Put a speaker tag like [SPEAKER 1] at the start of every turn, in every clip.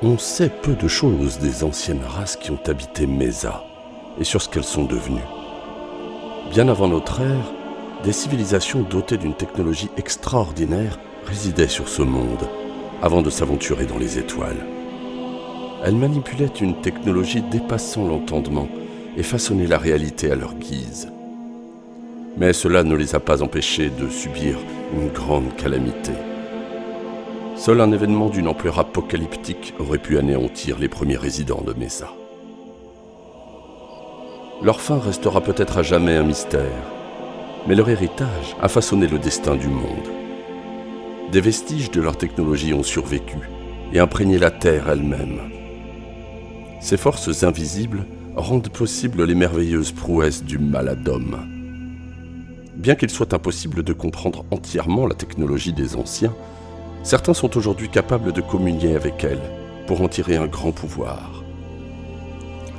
[SPEAKER 1] On sait peu de choses des anciennes races qui ont habité Mesa et sur ce qu'elles sont devenues. Bien avant notre ère, des civilisations dotées d'une technologie extraordinaire résidaient sur ce monde avant de s'aventurer dans les étoiles. Elles manipulaient une technologie dépassant l'entendement et façonnaient la réalité à leur guise. Mais cela ne les a pas empêchés de subir une grande calamité. Seul un événement d'une ampleur apocalyptique aurait pu anéantir les premiers résidents de Mesa. Leur fin restera peut-être à jamais un mystère, mais leur héritage a façonné le destin du monde. Des vestiges de leur technologie ont survécu et imprégné la Terre elle-même. Ces forces invisibles rendent possible les merveilleuses prouesses du Maladom. Bien qu'il soit impossible de comprendre entièrement la technologie des anciens, certains sont aujourd'hui capables de communier avec elle pour en tirer un grand pouvoir.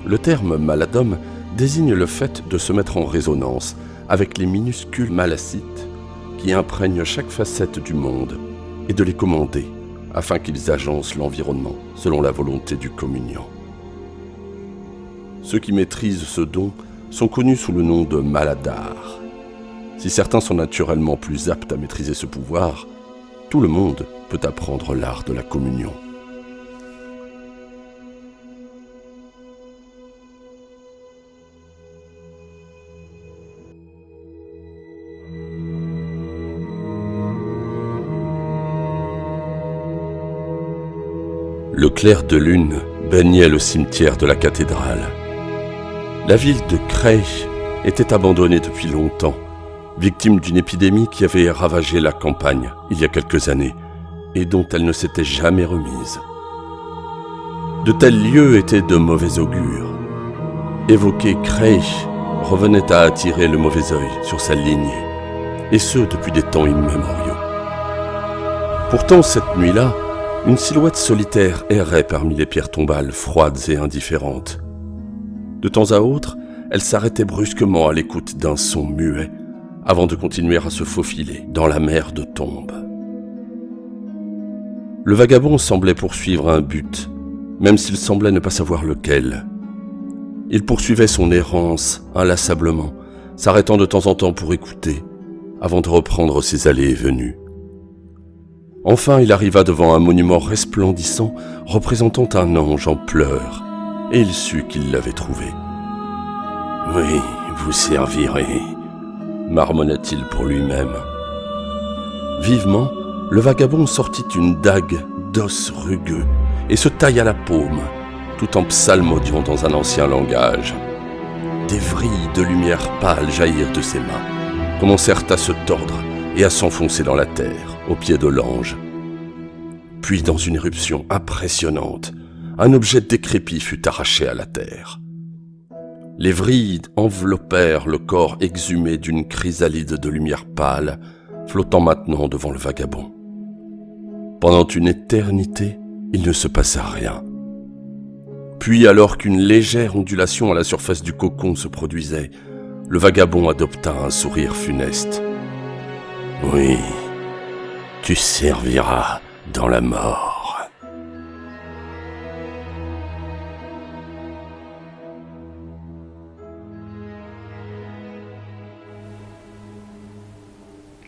[SPEAKER 1] Le terme Maladom désigne le fait de se mettre en résonance avec les minuscules malacites qui imprègnent chaque facette du monde et de les commander afin qu'ils agencent l'environnement selon la volonté du communiant. Ceux qui maîtrisent ce don sont connus sous le nom de Maladar. Si certains sont naturellement plus aptes à maîtriser ce pouvoir, tout le monde peut apprendre l'art de la communion. Le clair de lune baignait le cimetière de la cathédrale. La ville de Kray était abandonnée depuis longtemps, victime d'une épidémie qui avait ravagé la campagne il y a quelques années et dont elle ne s'était jamais remise. De tels lieux étaient de mauvais augure. Évoquer Kray revenait à attirer le mauvais œil sur sa lignée, et ce depuis des temps immémoriaux. Pourtant, cette nuit-là, une silhouette solitaire errait parmi les pierres tombales froides et indifférentes. De temps à autre, elle s'arrêtait brusquement à l'écoute d'un son muet, avant de continuer à se faufiler dans la mer de tombes. Le vagabond semblait poursuivre un but, même s'il semblait ne pas savoir lequel. Il poursuivait son errance inlassablement, s'arrêtant de temps en temps pour écouter, avant de reprendre ses allées et venues. Enfin, il arriva devant un monument resplendissant représentant un ange en pleurs, et il sut qu'il l'avait trouvé. « Oui, vous servirez », marmonna-t-il pour lui-même. Vivement, le vagabond sortit une dague d'os rugueux et se tailla la paume, tout en psalmodiant dans un ancien langage. Des vrilles de lumière pâle jaillirent de ses mains, commencèrent à se tordre et à s'enfoncer dans la terre, au pied de l'ange. Puis, dans une éruption impressionnante, un objet décrépit fut arraché à la terre. Les vrilles enveloppèrent le corps exhumé d'une chrysalide de lumière pâle, flottant maintenant devant le vagabond. Pendant une éternité, il ne se passa rien. Puis, alors qu'une légère ondulation à la surface du cocon se produisait, le vagabond adopta un sourire funeste. « Oui, tu serviras dans la mort. »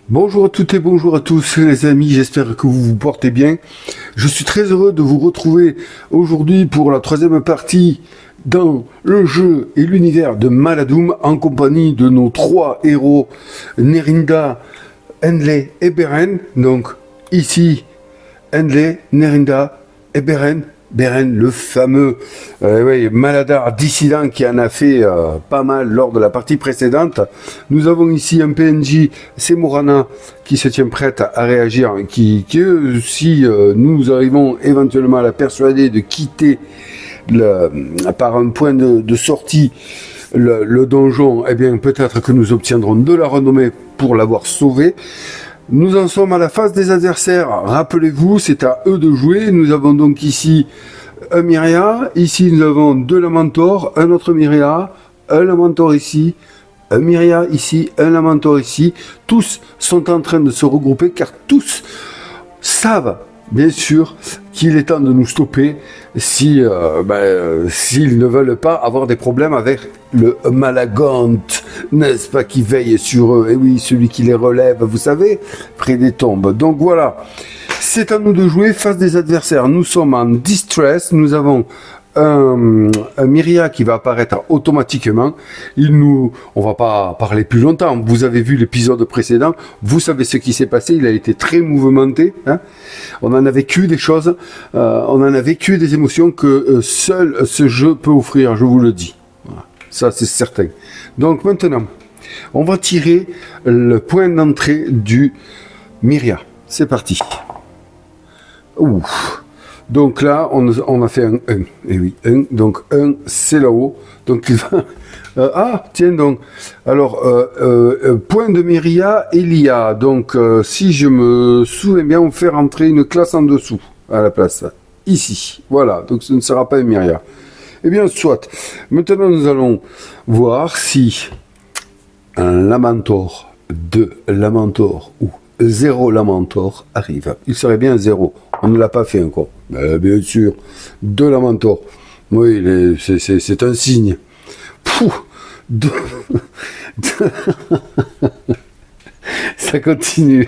[SPEAKER 2] Bonjour à toutes et bonjour à tous les amis, j'espère que vous vous portez bien. Je suis très heureux de vous retrouver aujourd'hui pour la troisième partie dans le jeu et l'univers de Maladum en compagnie de nos trois héros Nerinda, Henley et Beren. Donc ici Henley, Nerinda et Beren. Beren, le fameux Maladar dissident qui en a fait pas mal lors de la partie précédente. Nous avons ici un PNJ, c'est Morana, qui se tient prête à réagir, qui si nous arrivons éventuellement à la persuader de quitter par un point de sortie le donjon, eh bien peut-être que nous obtiendrons de la renommée pour l'avoir sauvé. Nous en sommes à la phase des adversaires. Rappelez-vous, c'est à eux de jouer. Nous avons donc ici un Myria. Ici, nous avons deux Lamentor, un autre Myria, un Lamentor ici, un Myria ici, un Lamentor ici. Tous sont en train de se regrouper car tous savent bien sûr qu'il est temps de nous stopper si, s'ils ne veulent pas avoir des problèmes avec le Malagante, n'est-ce pas, qui veille sur eux. Et oui, celui qui les relève, vous savez, près des tombes. Donc voilà, c'est à nous de jouer face des adversaires. Nous sommes en distress, nous avons un Myria qui va apparaître automatiquement. On va pas parler plus longtemps. Vous avez vu l'épisode précédent. Vous savez ce qui s'est passé. Il a été très mouvementé. Hein. On en a vécu des choses. On en a vécu des émotions que seul ce jeu peut offrir. Je vous le dis. Voilà. Ça, c'est certain. Donc maintenant, on va tirer le point d'entrée du Myria. C'est parti. Ouh. Donc là, on a fait un 1. Et oui, 1. Donc 1, c'est là-haut. Donc il va... tiens donc. Alors, point de Myria, Elia. Donc, si je me souviens bien, on fait rentrer une classe en dessous, à la place. Ici. Voilà. Donc ce ne sera pas une Myria. Eh bien, soit. Maintenant, nous allons voir si un Lamentor, 2 Lamentor ou 0 Lamentor arrive. Il serait bien 0. On ne l'a pas fait encore. Bien sûr, 2 Lamentor. Oui, c'est un signe. Ça continue.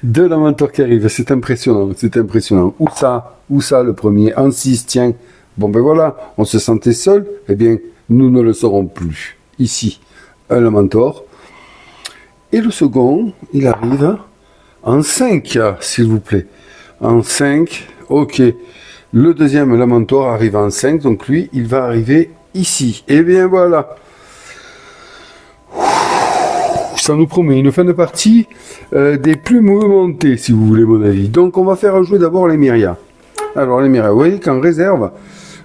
[SPEAKER 2] 2 Lamentor qui arrivent, c'est impressionnant, c'est impressionnant. Où ça le premier? En 6, tiens. Bon ben voilà, on se sentait seul, eh bien, nous ne le serons plus. Ici, un Lamentor. Et le second, il arrive en 5, s'il vous plaît. En 5, ok. Le deuxième Lamentor arrive en 5, donc lui, il va arriver ici. Et bien voilà. Ça nous promet une fin de partie des plus mouvementées, si vous voulez mon avis. Donc on va faire jouer d'abord les Myria. Alors les Myria, vous voyez qu'en réserve,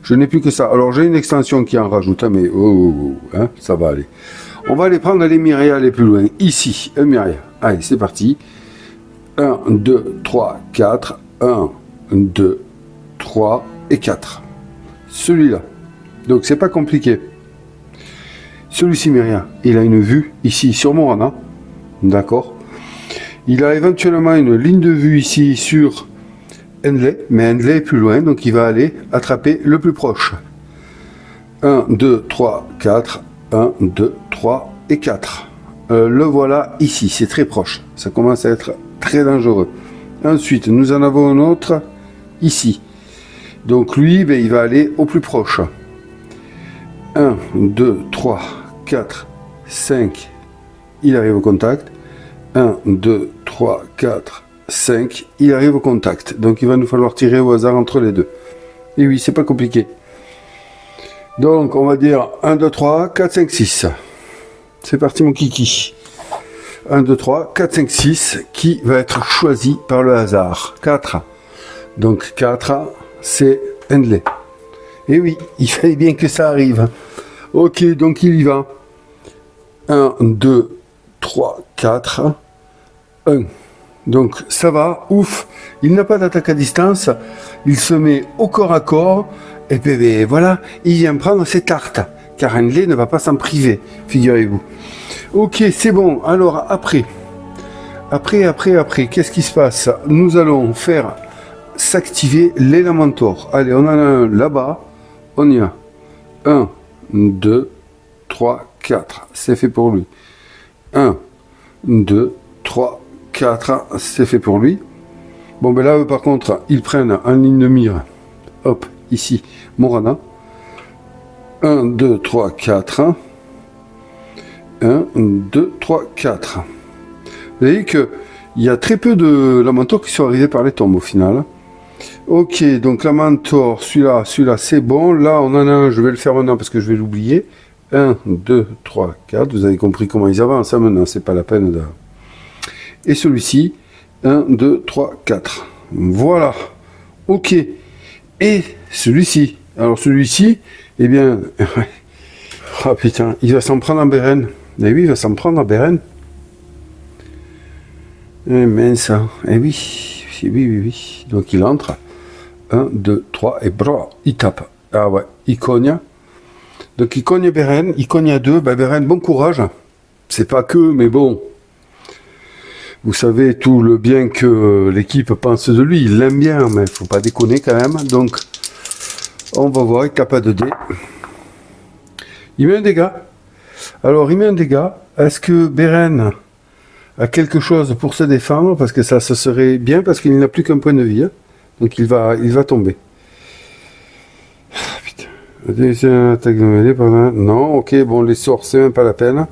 [SPEAKER 2] je n'ai plus que ça. Alors j'ai une extension qui en rajoute, hein, mais hein, ça va aller. On va aller prendre les Myria les plus loin. Ici, un Myria. Allez, c'est parti. 1, 2, 3, 4. 1, 2, 3 et 4. Celui-là. Donc c'est pas compliqué. Celui-ci, Myria, il a une vue ici sur Morana. D'accord. Il a éventuellement une ligne de vue ici sur Henley, mais Henley est plus loin, donc il va aller attraper le plus proche. 1, 2, 3, 4. 1, 2, 3 et 4. Le voilà ici, c'est très proche. Ça commence à être très dangereux. Ensuite, nous en avons un autre ici. Donc lui, ben, il va aller au plus proche. 1, 2, 3, 4, 5. Il arrive au contact. 1, 2, 3, 4, 5. Il arrive au contact. Donc il va nous falloir tirer au hasard entre les deux. Et oui, c'est pas compliqué. Donc on va dire 1, 2, 3, 4, 5, 6. C'est parti mon kiki. 1, 2, 3, 4, 5, 6, qui va être choisi par le hasard. 4. Donc 4, c'est Henley. Et oui, il fallait bien que ça arrive. Ok, donc il y va. 1, 2, 3, 4, 1. Donc ça va, ouf. Il n'a pas d'attaque à distance. Il se met au corps à corps. Et puis voilà, il vient prendre ses tartes. Car Henley ne va pas s'en priver, figurez-vous. Ok, c'est bon. Alors, après, qu'est-ce qui se passe? Nous allons faire s'activer les Lamentors. Allez, on en a un là-bas. On y a 1, 2, 3, 4. C'est fait pour lui. 1, 2, 3, 4. C'est fait pour lui. Bon, ben là, eux, par contre, ils prennent en ligne de mire. Hop, ici, Morana. 1, 2, 3, 4. 1, 2, 3, 4. Vous voyez qu'il y a très peu de Lamentors qui sont arrivés par les tombes au final. Ok, donc Lamentor, celui-là c'est bon. Là on en a un, je vais le faire maintenant parce que je vais l'oublier. 1, 2, 3, 4. Vous avez compris comment ils avancent maintenant, c'est pas la peine de... Et celui-ci, 1, 2, 3, 4. Voilà. Ok. Et celui-ci. Alors celui-ci, eh bien... oh putain, il va s'en prendre en Beren. Eh oui, il va s'en prendre en Beren. Eh mince, eh oui. Oui. Donc il entre. 1, 2, 3, et bra, il tape. Ah ouais, il cogne. Donc il cogne Beren, il cogne à 2. Ben Beren, bon courage. C'est pas que, mais bon. Vous savez tout le bien que l'équipe pense de lui. Il l'aime bien, mais il faut pas déconner quand même. Donc, on va voir, il tape à 2D. Il met un dégât. Alors, il met un dégât. Est-ce que Beren a quelque chose pour se défendre? Parce que ça serait bien, parce qu'il n'a plus qu'un point de vie. Hein. Donc, il va tomber. Putain. Attaque de mêlée, non, ok, bon, les sorts, c'est même pas la peine.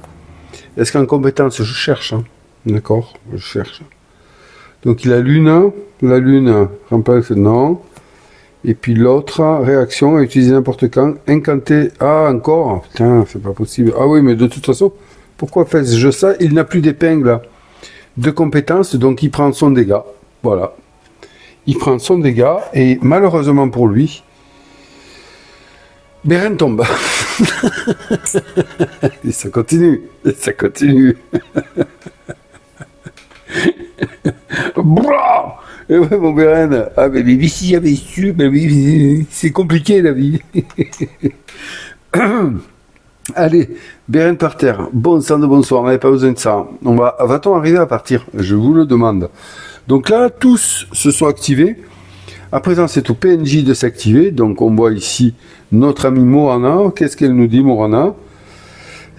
[SPEAKER 2] Est-ce qu'en compétence, je cherche, hein. D'accord, je cherche. Donc il a lune, la lune remplace non. Et puis l'autre, réaction, utiliser n'importe quand, incanter, ah encore, putain, c'est pas possible. Ah oui, mais de toute façon, pourquoi fais-je ça? Il n'a plus d'épingle de compétence, donc il prend son dégât. Voilà. Il prend son dégât, et malheureusement pour lui, Beren tombe. Et ça continue, et ça continue. Bra! Et ouais, mon Beren. Ah, mais si j'avais su, c'est compliqué la vie. Allez, Beren par terre. Bon sang de bonsoir, on n'avait pas besoin de ça. Va-t-on arriver à partir? Je vous le demande. Donc là, tous se sont activés. À présent, c'est au PNJ de s'activer. Donc on voit ici notre ami Morana. Qu'est-ce qu'elle nous dit, Morana?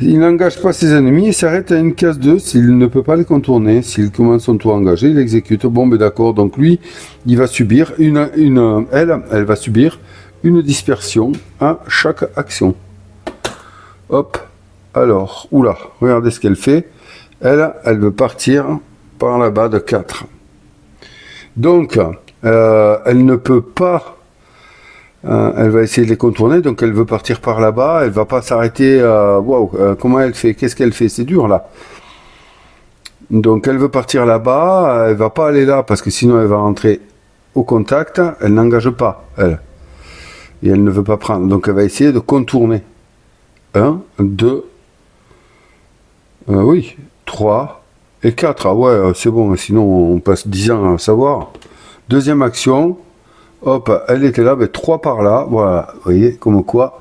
[SPEAKER 2] Il n'engage pas ses ennemis et s'arrête à une case 2 s'il ne peut pas les contourner. S'il commence son tour engagé, il exécute. Bon, mais d'accord. Donc lui, il va subir elle va subir une dispersion à chaque action. Hop. Alors, oula, regardez ce qu'elle fait. Elle veut partir par là-bas de 4. Donc, elle ne peut pas. Elle va essayer de les contourner, donc elle veut partir par là-bas, elle va pas s'arrêter. Comment elle fait? Qu'est-ce qu'elle fait? C'est dur là. Donc elle veut partir là-bas, elle va pas aller là parce que sinon elle va rentrer au contact. Elle n'engage pas, elle. Et elle ne veut pas prendre. Donc elle va essayer de contourner. 1, 2, oui, 3 et 4. Ah ouais, c'est bon, sinon on passe 10 ans à savoir. Deuxième action. Hop, elle était là, 3 par là, voilà, vous voyez, comme quoi,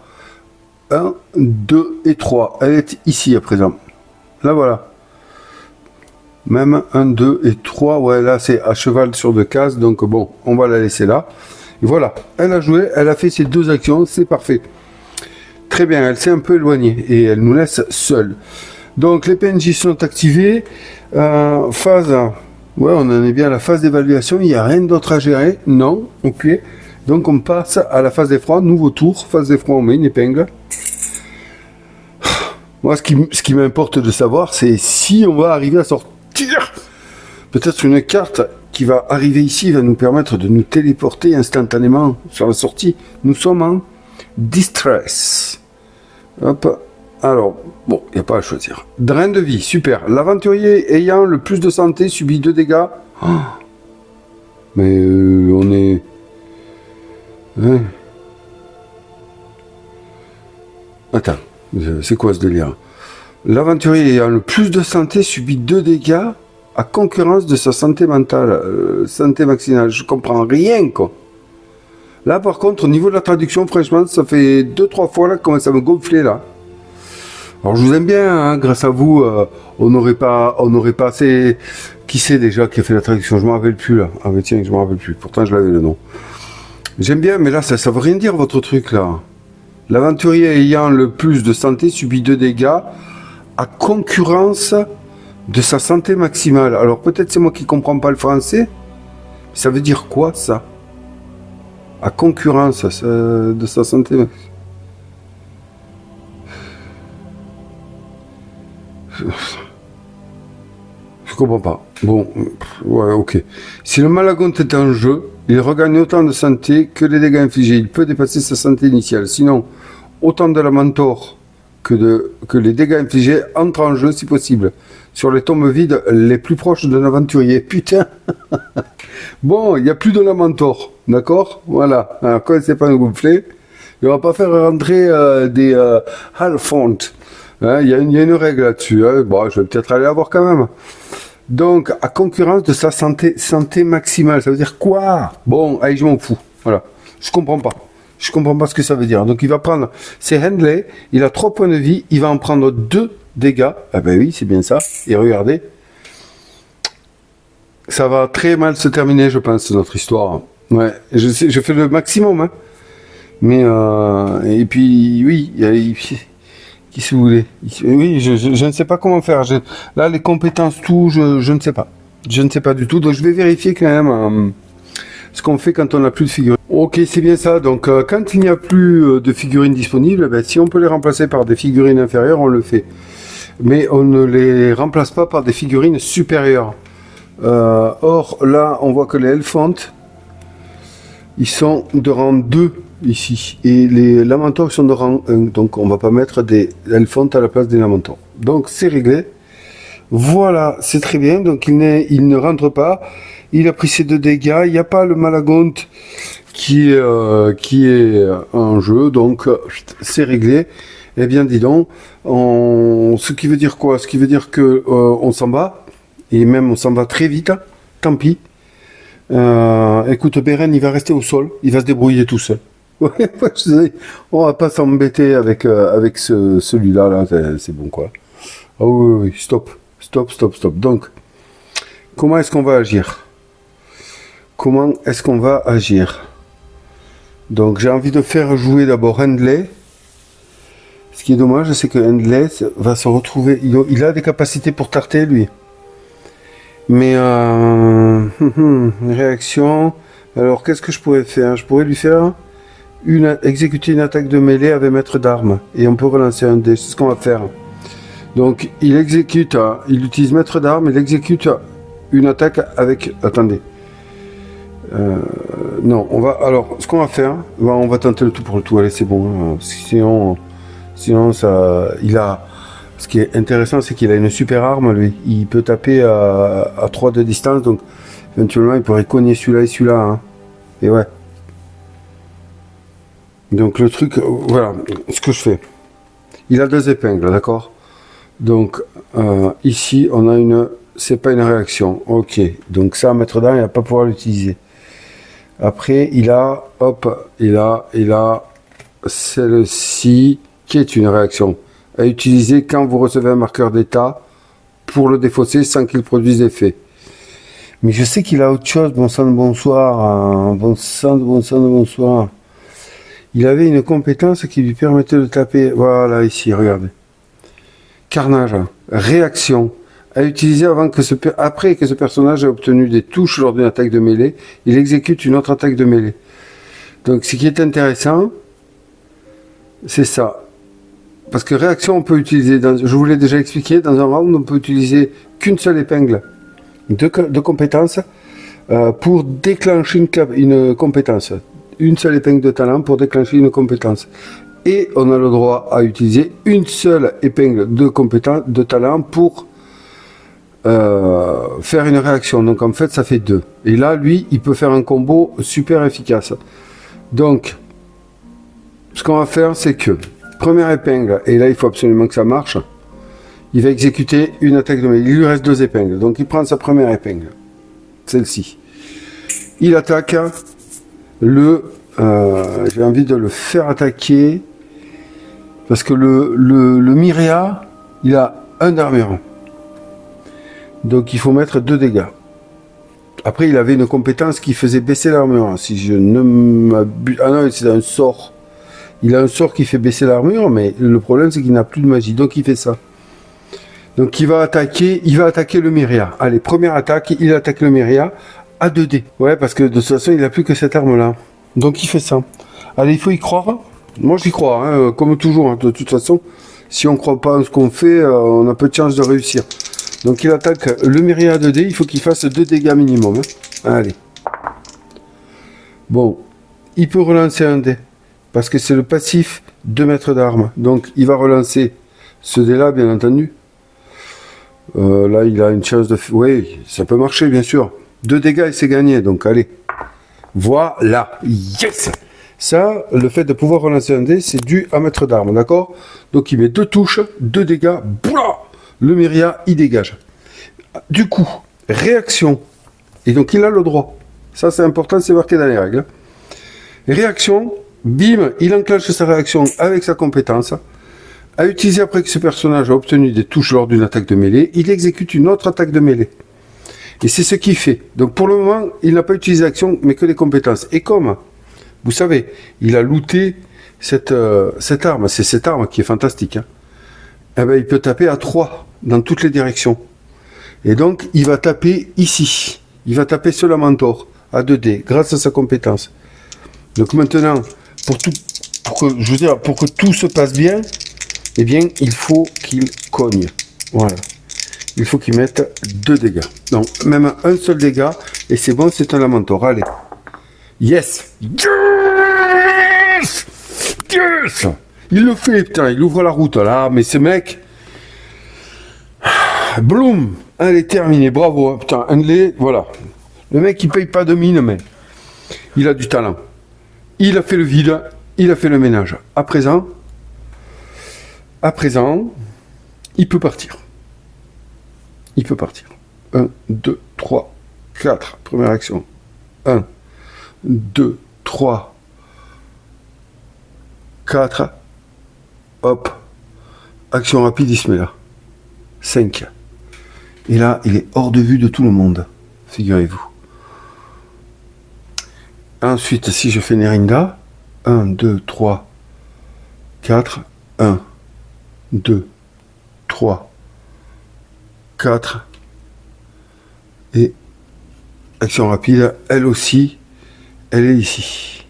[SPEAKER 2] 1, 2 et 3, elle est ici à présent, là voilà, même 1, 2 et 3, ouais, là c'est à cheval sur 2 cases, donc bon, on va la laisser là, et voilà, elle a joué, elle a fait ses 2 actions, c'est parfait, très bien, elle s'est un peu éloignée, et elle nous laisse seuls, donc les PNJ sont activés, phase... Ouais, on en est bien à la phase d'évaluation, il n'y a rien d'autre à gérer. Non, ok. Donc on passe à la phase d'effroi, nouveau tour, phase d'effroi, on met une épingle. Moi, ce qui m'importe de savoir, c'est si on va arriver à sortir peut-être une carte qui va arriver ici, va nous permettre de nous téléporter instantanément sur la sortie. Nous sommes en distress. Hop. Alors, bon, il n'y a pas à choisir. Drain de vie, super. L'aventurier ayant le plus de santé subit 2 dégâts. Oh. Mais on est... Hein. Attends, c'est quoi ce délire? L'aventurier ayant le plus de santé subit 2 dégâts à concurrence de sa santé mentale, santé maximale. Je comprends rien, quoi. Là, par contre, au niveau de la traduction, franchement, ça fait 2-3 fois là que commence à me gonfler, là. Alors je vous aime bien, hein, grâce à vous, on n'aurait pas assez... Qui c'est déjà qui a fait la traduction? Je ne me rappelle plus là. Ah mais tiens, je ne me rappelle plus. Pourtant je l'avais le nom. J'aime bien, mais là ça veut rien dire votre truc là. L'aventurier ayant le plus de santé subit 2 dégâts à concurrence de sa santé maximale. Alors peut-être c'est moi qui comprends pas le français. Ça veut dire quoi ça? À concurrence de sa santé maximale. Je comprends pas. Bon, ouais, ok. Si le Malagonte est en jeu, il regagne autant de santé que les dégâts infligés. Il peut dépasser sa santé initiale. Sinon, autant de la mentor que les dégâts infligés entrent en jeu si possible. Sur les tombes vides les plus proches d'un aventurier. Putain. Bon, il n'y a plus de la mentor. D'accord? Voilà. Alors, quand c'est pas nous gonfler, il ne va pas faire rentrer des Halfont. Il y a une règle là-dessus. Hein. Bon, je vais peut-être aller la voir quand même. Donc, à concurrence de sa santé maximale. Ça veut dire quoi? Bon, allez, je m'en fous. Voilà. Je comprends pas. Je comprends pas ce que ça veut dire. Donc, il va prendre... C'est Henley. Il a 3 points de vie. Il va en prendre 2 dégâts. Ah ben oui, c'est bien ça. Et regardez. ça va très mal se terminer, je pense, notre histoire. Ouais, je fais le maximum, hein. Mais, et puis, oui, qui si vous voulez. Oui, je ne sais pas comment faire. Là, les compétences, tout, je ne sais pas. Je ne sais pas du tout. Donc, je vais vérifier quand même ce qu'on fait quand on n'a plus de figurines. Ok, c'est bien ça. Donc, quand il n'y a plus de figurines disponibles, ben, si on peut les remplacer par des figurines inférieures, on le fait. Mais on ne les remplace pas par des figurines supérieures. Or, là, on voit que les Elephant, ils sont de rang 2 ici. Et les Lamentors sont de rang 1. Donc, on va pas mettre des Elephant à la place des Lamentors. Donc, c'est réglé. Voilà, c'est très bien. Donc, il ne rentre pas. Il a pris ses 2 dégâts. Il n'y a pas le Malagont qui est en jeu. Donc, c'est réglé. Eh bien, dis donc. Ce qui veut dire quoi? Ce qui veut dire que on s'en va. Et même, on s'en va très vite. Tant pis. Écoute, Beren, il va rester au sol. Il va se débrouiller tout seul. On va pas s'embêter avec celui-là. Là, c'est bon, quoi. Ah oui, stop. Donc, comment est-ce qu'on va agir? Donc, j'ai envie de faire jouer d'abord Handley. Ce qui est dommage, c'est que Handley va se retrouver... Il a des capacités pour tarter, lui. Mais, réaction... Alors, qu'est-ce que je pourrais faire? Je pourrais lui faire exécuter une attaque de mêlée avec maître d'armes. Et on peut relancer un dé. C'est ce qu'on va faire. Donc, il utilise maître d'armes, il exécute une attaque avec... Attendez. Non, alors, ce qu'on va faire, on va tenter le tout pour le tout. Allez, c'est bon. Sinon, ça, ce qui est intéressant, c'est qu'il a une super arme, lui. Il peut taper à 3 de distance, donc éventuellement, il pourrait cogner celui-là et celui-là. Hein. Et ouais. Donc, le truc, voilà, ce que je fais. Il a 2 épingles, d'accord? Donc, ici, on a c'est pas une réaction. Ok. Donc, ça, maître d'armes, il va pas pouvoir l'utiliser. Après, il a celle-ci, qui est une réaction à utiliser quand vous recevez un marqueur d'état pour le défausser sans qu'il produise effet. Mais je sais qu'il a autre chose. Bon sang de bonsoir. Hein. Bon sang de bonsoir. Il avait une compétence qui lui permettait de taper. Voilà, ici, regardez. Carnage. Réaction. À utiliser après que ce personnage ait obtenu des touches lors d'une attaque de mêlée, il exécute une autre attaque de mêlée. Donc, ce qui est intéressant, c'est ça. Parce que réaction, on peut utiliser, je vous l'ai déjà expliqué, dans un round, on peut utiliser qu'une seule épingle de compétence pour déclencher une compétence. Une seule épingle de talent pour déclencher une compétence. Et on a le droit à utiliser une seule épingle de talent pour faire une réaction. Donc en fait, ça fait 2. Et là, lui, il peut faire un combo super efficace. Donc, ce qu'on va faire, c'est que première épingle, et là il faut absolument que ça marche, il va exécuter une attaque de mêlée. Il lui reste 2 épingles, donc il prend sa première épingle, celle-ci. Il attaque j'ai envie de le faire attaquer, parce que le Myria, il a 1 d'armure. Donc il faut mettre 2 dégâts. Après, il avait une compétence qui faisait baisser l'armure, si je ne m'abuse. Ah non, c'est un sort. Il a un sort qui fait baisser l'armure, mais le problème c'est qu'il n'a plus de magie, donc il fait ça. Donc il va attaquer le Myria. Allez, première attaque, il attaque le Myria à 2D. Ouais, parce que de toute façon, il n'a plus que cette arme-là. Donc il fait ça. Allez, il faut y croire. Moi j'y crois, hein, comme toujours. Hein, de toute façon, si on ne croit pas à ce qu'on fait, on a peu de chance de réussir. Donc il attaque le Myria à 2D, il faut qu'il fasse 2 dégâts minimum. Hein. Allez. Bon, il peut relancer un dé. Parce que c'est le passif de maître d'armes. Donc il va relancer ce dé-là, bien entendu. Là, il a une chance de... Oui, ça peut marcher, bien sûr. 2 dégâts et c'est gagné. Donc allez. Voilà. Yes. Ça, le fait de pouvoir relancer un dé, c'est dû à maître d'armes. D'accord? Donc il met 2 touches, 2 dégâts. Bouah, le Myria, il dégage. Du coup, réaction. Et donc il a le droit. Ça, c'est important, c'est marqué dans les règles. Réaction. Bim, il enclenche sa réaction avec sa compétence. À utiliser après que ce personnage a obtenu des touches lors d'une attaque de mêlée, il exécute une autre attaque de mêlée. Et c'est ce qu'il fait. Donc pour le moment, il n'a pas utilisé l'action, mais que les compétences. Et comme, vous savez, il a looté cette arme, c'est cette arme qui est fantastique, hein. Eh ben, il peut taper à 3 dans toutes les directions. Et donc, il va taper ici. Il va taper sur la mentor à 2D grâce à sa compétence. Donc maintenant, pour que tout se passe bien, eh bien, il faut qu'il cogne. Voilà. Il faut qu'il mette 2 dégâts. Donc, même un seul dégât, et c'est bon, c'est un Lamentor. Allez. Yes! Yes! Yes! Il le fait, putain, il ouvre la route, là, mais ce mec... Bloom! Allez, terminé, bravo, hein. Putain, Handley, voilà. Le mec, il paye pas de mine, mais il a du talent. Il a fait le vide, il a fait le ménage. À présent, il peut partir. Il peut partir. 1, 2, 3, 4. Première action. 1, 2, 3, 4. Hop. Action rapide, il se met là. 5. Et là, il est hors de vue de tout le monde. Figurez-vous. Ensuite, si je fais Nerinda, 1, 2, 3, 4, 1, 2, 3, 4, et action rapide, elle aussi, elle est ici.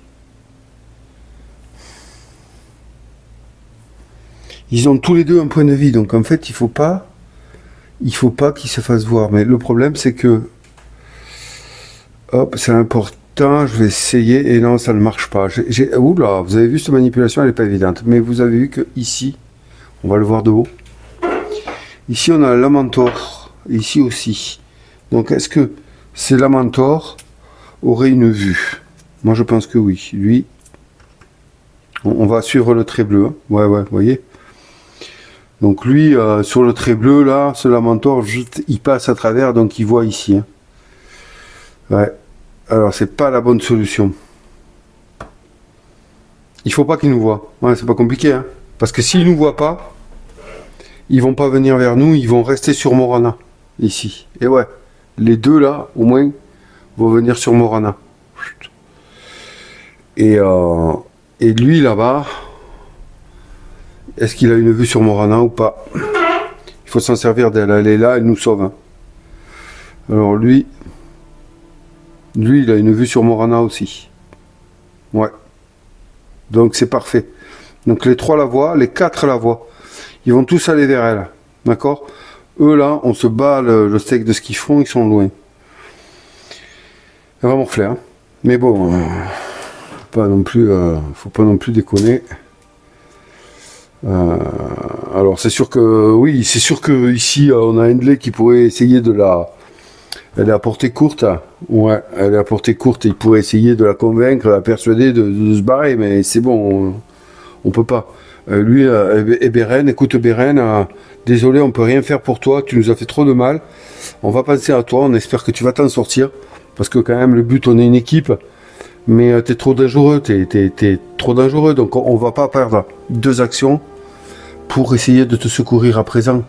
[SPEAKER 2] Ils ont tous les deux un point de vie, donc en fait, il faut pas qu'ils se fassent voir. Mais le problème, c'est que, hop, c'est important, je vais essayer, et non, ça ne marche pas. Oula, vous avez vu, cette manipulation, elle n'est pas évidente. Mais vous avez vu que ici, on va le voir de haut. Ici, on a Lamentor, ici aussi. Donc, est-ce que ces Lamentor auraient une vue? Moi, je pense que oui. Lui, on va suivre le trait bleu. Hein. Ouais, vous voyez. Donc, lui, sur le trait bleu, là, ce Lamentor, il passe à travers, donc il voit ici. Hein. Ouais. Alors, c'est pas la bonne solution. Il faut pas qu'il nous voit. Ouais, c'est pas compliqué, hein. Parce que s'il nous voit pas, ils vont pas venir vers nous, ils vont rester sur Morana, ici. Et ouais, les deux là, au moins, vont venir sur Morana. Et lui là-bas, est-ce qu'il a une vue sur Morana ou pas? Il faut s'en servir d'elle, elle est là, elle nous sauve. Hein. Alors lui, il a une vue sur Morana aussi. Ouais. Donc c'est parfait. Donc les 3 la voient, les 4 la voient. Ils vont tous aller vers elle. D'accord? Eux là, on se bat le steak de ce qu'ils font, ils sont loin. C'est vraiment reflet, hein. Mais bon, faut pas non plus déconner. Alors c'est sûr que oui, c'est sûr que ici on a Handley qui pourrait essayer de la. Elle est à portée courte. Ouais, elle est à portée courte. Il pourrait essayer de la convaincre, de la persuader de se barrer, mais c'est bon, on peut pas. Lui, et Beren, écoute Beren, désolé, on peut rien faire pour toi, tu nous as fait trop de mal. On va penser à toi, on espère que tu vas t'en sortir. Parce que quand même, le but, on est une équipe. Mais t'es trop dangereux, t'es trop dangereux. Donc on va pas perdre 2 actions pour essayer de te secourir à présent.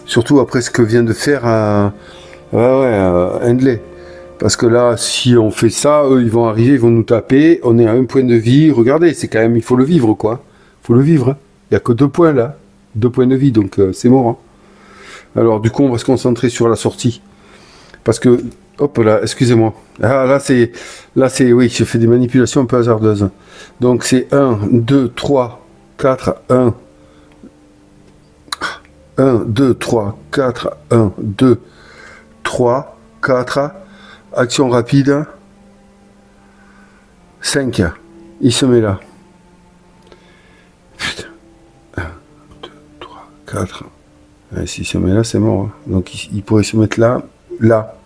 [SPEAKER 2] Surtout après ce que vient de faire Handley. Parce que là, si on fait ça, eux, ils vont arriver, ils vont nous taper. On est à 1 point de vie. Regardez, c'est quand même, il faut le vivre, quoi. Il faut le vivre. Hein. Il n'y a que 2 points, là. 2 points de vie, donc c'est mort. Hein. Alors, du coup, on va se concentrer sur la sortie. Parce que, hop là, excusez-moi. Ah, là, c'est, oui, je fais des manipulations un peu hasardeuses. Donc, c'est 1, 2, 3, 4, 1. 1, 2, 3, 4, 1, 2, 3, 4. Action rapide. 5. Il se met là. Putain. 1, 2, 3, 4. Et s'il se met là, c'est mort. Hein. Donc il pourrait se mettre là, là.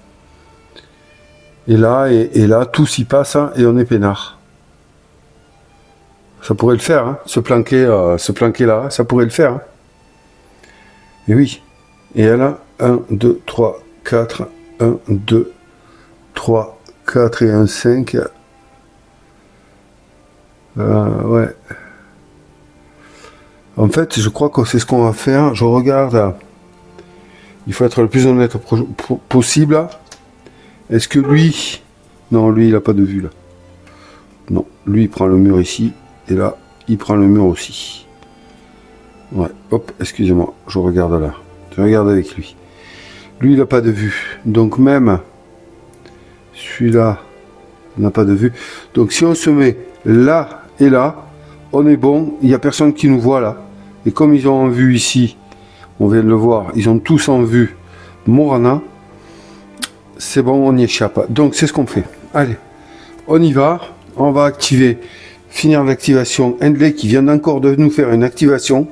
[SPEAKER 2] Et là, et là, tout s'y passe, hein, et on est peinard. Ça pourrait le faire, hein, se planquer là, ça pourrait le faire. Hein. Et oui. Et elle a 1, 2, 3, 4, 1, 2, 3, 4 et 1, 5. Ouais. En fait, je crois que c'est ce qu'on va faire. Je regarde Il faut être le plus honnête possible. Est-ce que lui... Non, lui, il n'a pas de vue, là. Non, lui, il prend le mur ici. Et là, il prend le mur aussi. Ouais, hop, excusez-moi, je regarde là. Je regarde avec lui. Lui, il n'a pas de vue. Donc même, celui-là n'a pas de vue. Donc si on se met là et là, on est bon. Il n'y a personne qui nous voit là. Et comme ils ont en vue ici, on vient de le voir, ils ont tous en vue Morana. C'est bon, on y échappe. Donc c'est ce qu'on fait. Allez, on y va. On va activer, finir l'activation. Henley qui vient encore de nous faire une activation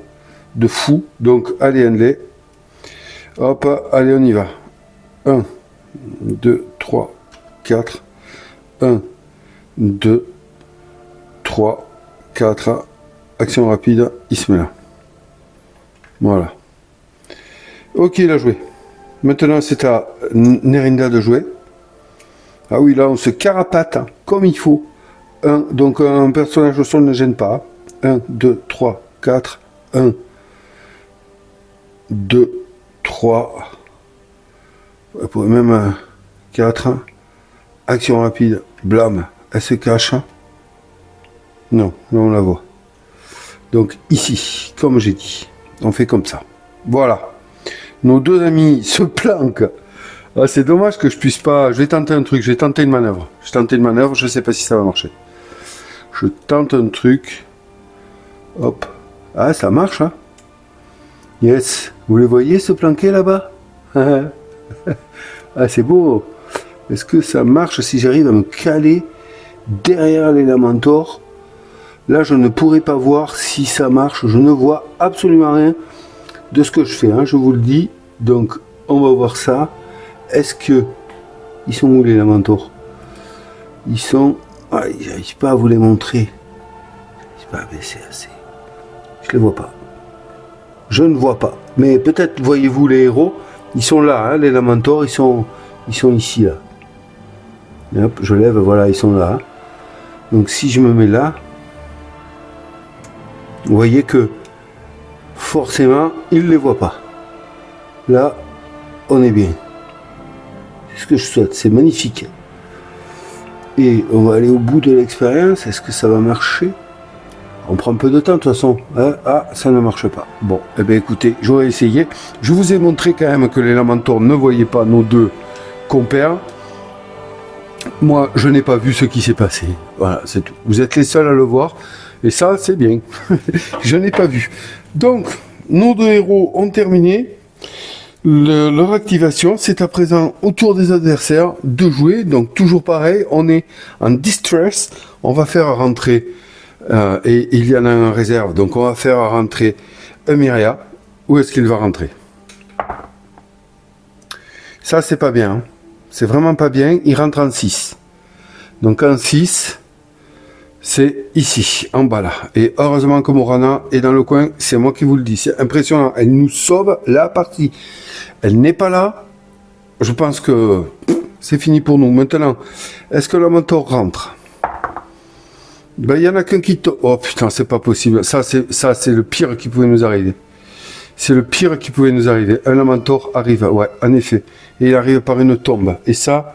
[SPEAKER 2] de fou. Donc allez Henley. Hop, allez on y va. 1, 2, 3, 4. 1, 2, 3, 4. Action rapide, il se met là. Voilà. Ok, il a joué. Maintenant, c'est à Nerinda de jouer. Ah oui, là, on se carapate hein, comme il faut. Donc, un personnage au sol ne gêne pas. 1, 2, 3, 4. 1, 2, 3. Vous pouvez même 4. Action rapide. Blam. Elle se cache. Non, là, on la voit. Donc, ici, comme j'ai dit, on fait comme ça. Voilà. Nos deux amis se planquent. Ah, c'est dommage que je puisse pas... Je vais tenter un truc, je vais tenter une manœuvre. Je tente une manœuvre, je sais pas si ça va marcher. Je tente un truc. Hop. Ah, ça marche, hein. Yes. Vous les voyez se planquer là-bas? Ah, c'est beau. Est-ce que ça marche si j'arrive à me caler derrière l'Elementor? Là, je ne pourrais pas voir si ça marche. Je ne vois absolument rien de ce que je fais, hein, je vous le dis. Donc, on va voir ça. Est-ce que... Ils sont où les Elementor? Ils sont... Ah, j'arrive pas à vous les montrer. J'arrive pas à baisser assez. Je les vois pas. Je ne vois pas. Mais peut-être voyez-vous les héros. Ils sont là, hein, les Elementor. Ils sont ici, là. Et hop, je lève, voilà, ils sont là. Hein. Donc, si je me mets là... Vous voyez que forcément, il ne les voit pas. Là, on est bien. C'est ce que je souhaite, c'est magnifique. Et on va aller au bout de l'expérience. Est-ce que ça va marcher? On prend un peu de temps de toute façon. Hein? Ah, ça ne marche pas. Bon, eh bien écoutez, j'aurais essayé. Je vous ai montré quand même que les Elementor ne voyaient pas nos deux compères. Moi, je n'ai pas vu ce qui s'est passé. Voilà, c'est tout. Vous êtes les seuls à le voir. Et ça, c'est bien. Je n'ai pas vu. Donc, nos deux héros ont terminé leur activation. C'est à présent au tour des adversaires de jouer. Donc, toujours pareil, on est en distress. On va faire rentrer, et il y en a un en réserve. Donc, on va faire rentrer Emiria. Où est-ce qu'il va rentrer? Ça, c'est pas bien. Hein. C'est vraiment pas bien. Il rentre en 6. Donc, en 6... c'est ici, en bas là. Et heureusement que Morana est dans le coin, c'est moi qui vous le dis. C'est impressionnant. Elle nous sauve la partie. Elle n'est pas là. Je pense que c'est fini pour nous. Maintenant, est-ce que la moto rentre? Ben, il y en a qu'un qui... Oh putain, c'est pas possible. Ça, c'est le pire qui pouvait nous arriver. C'est le pire qui pouvait nous arriver. Un Elementor arrive, ouais, en effet. Et il arrive par une tombe. Et ça...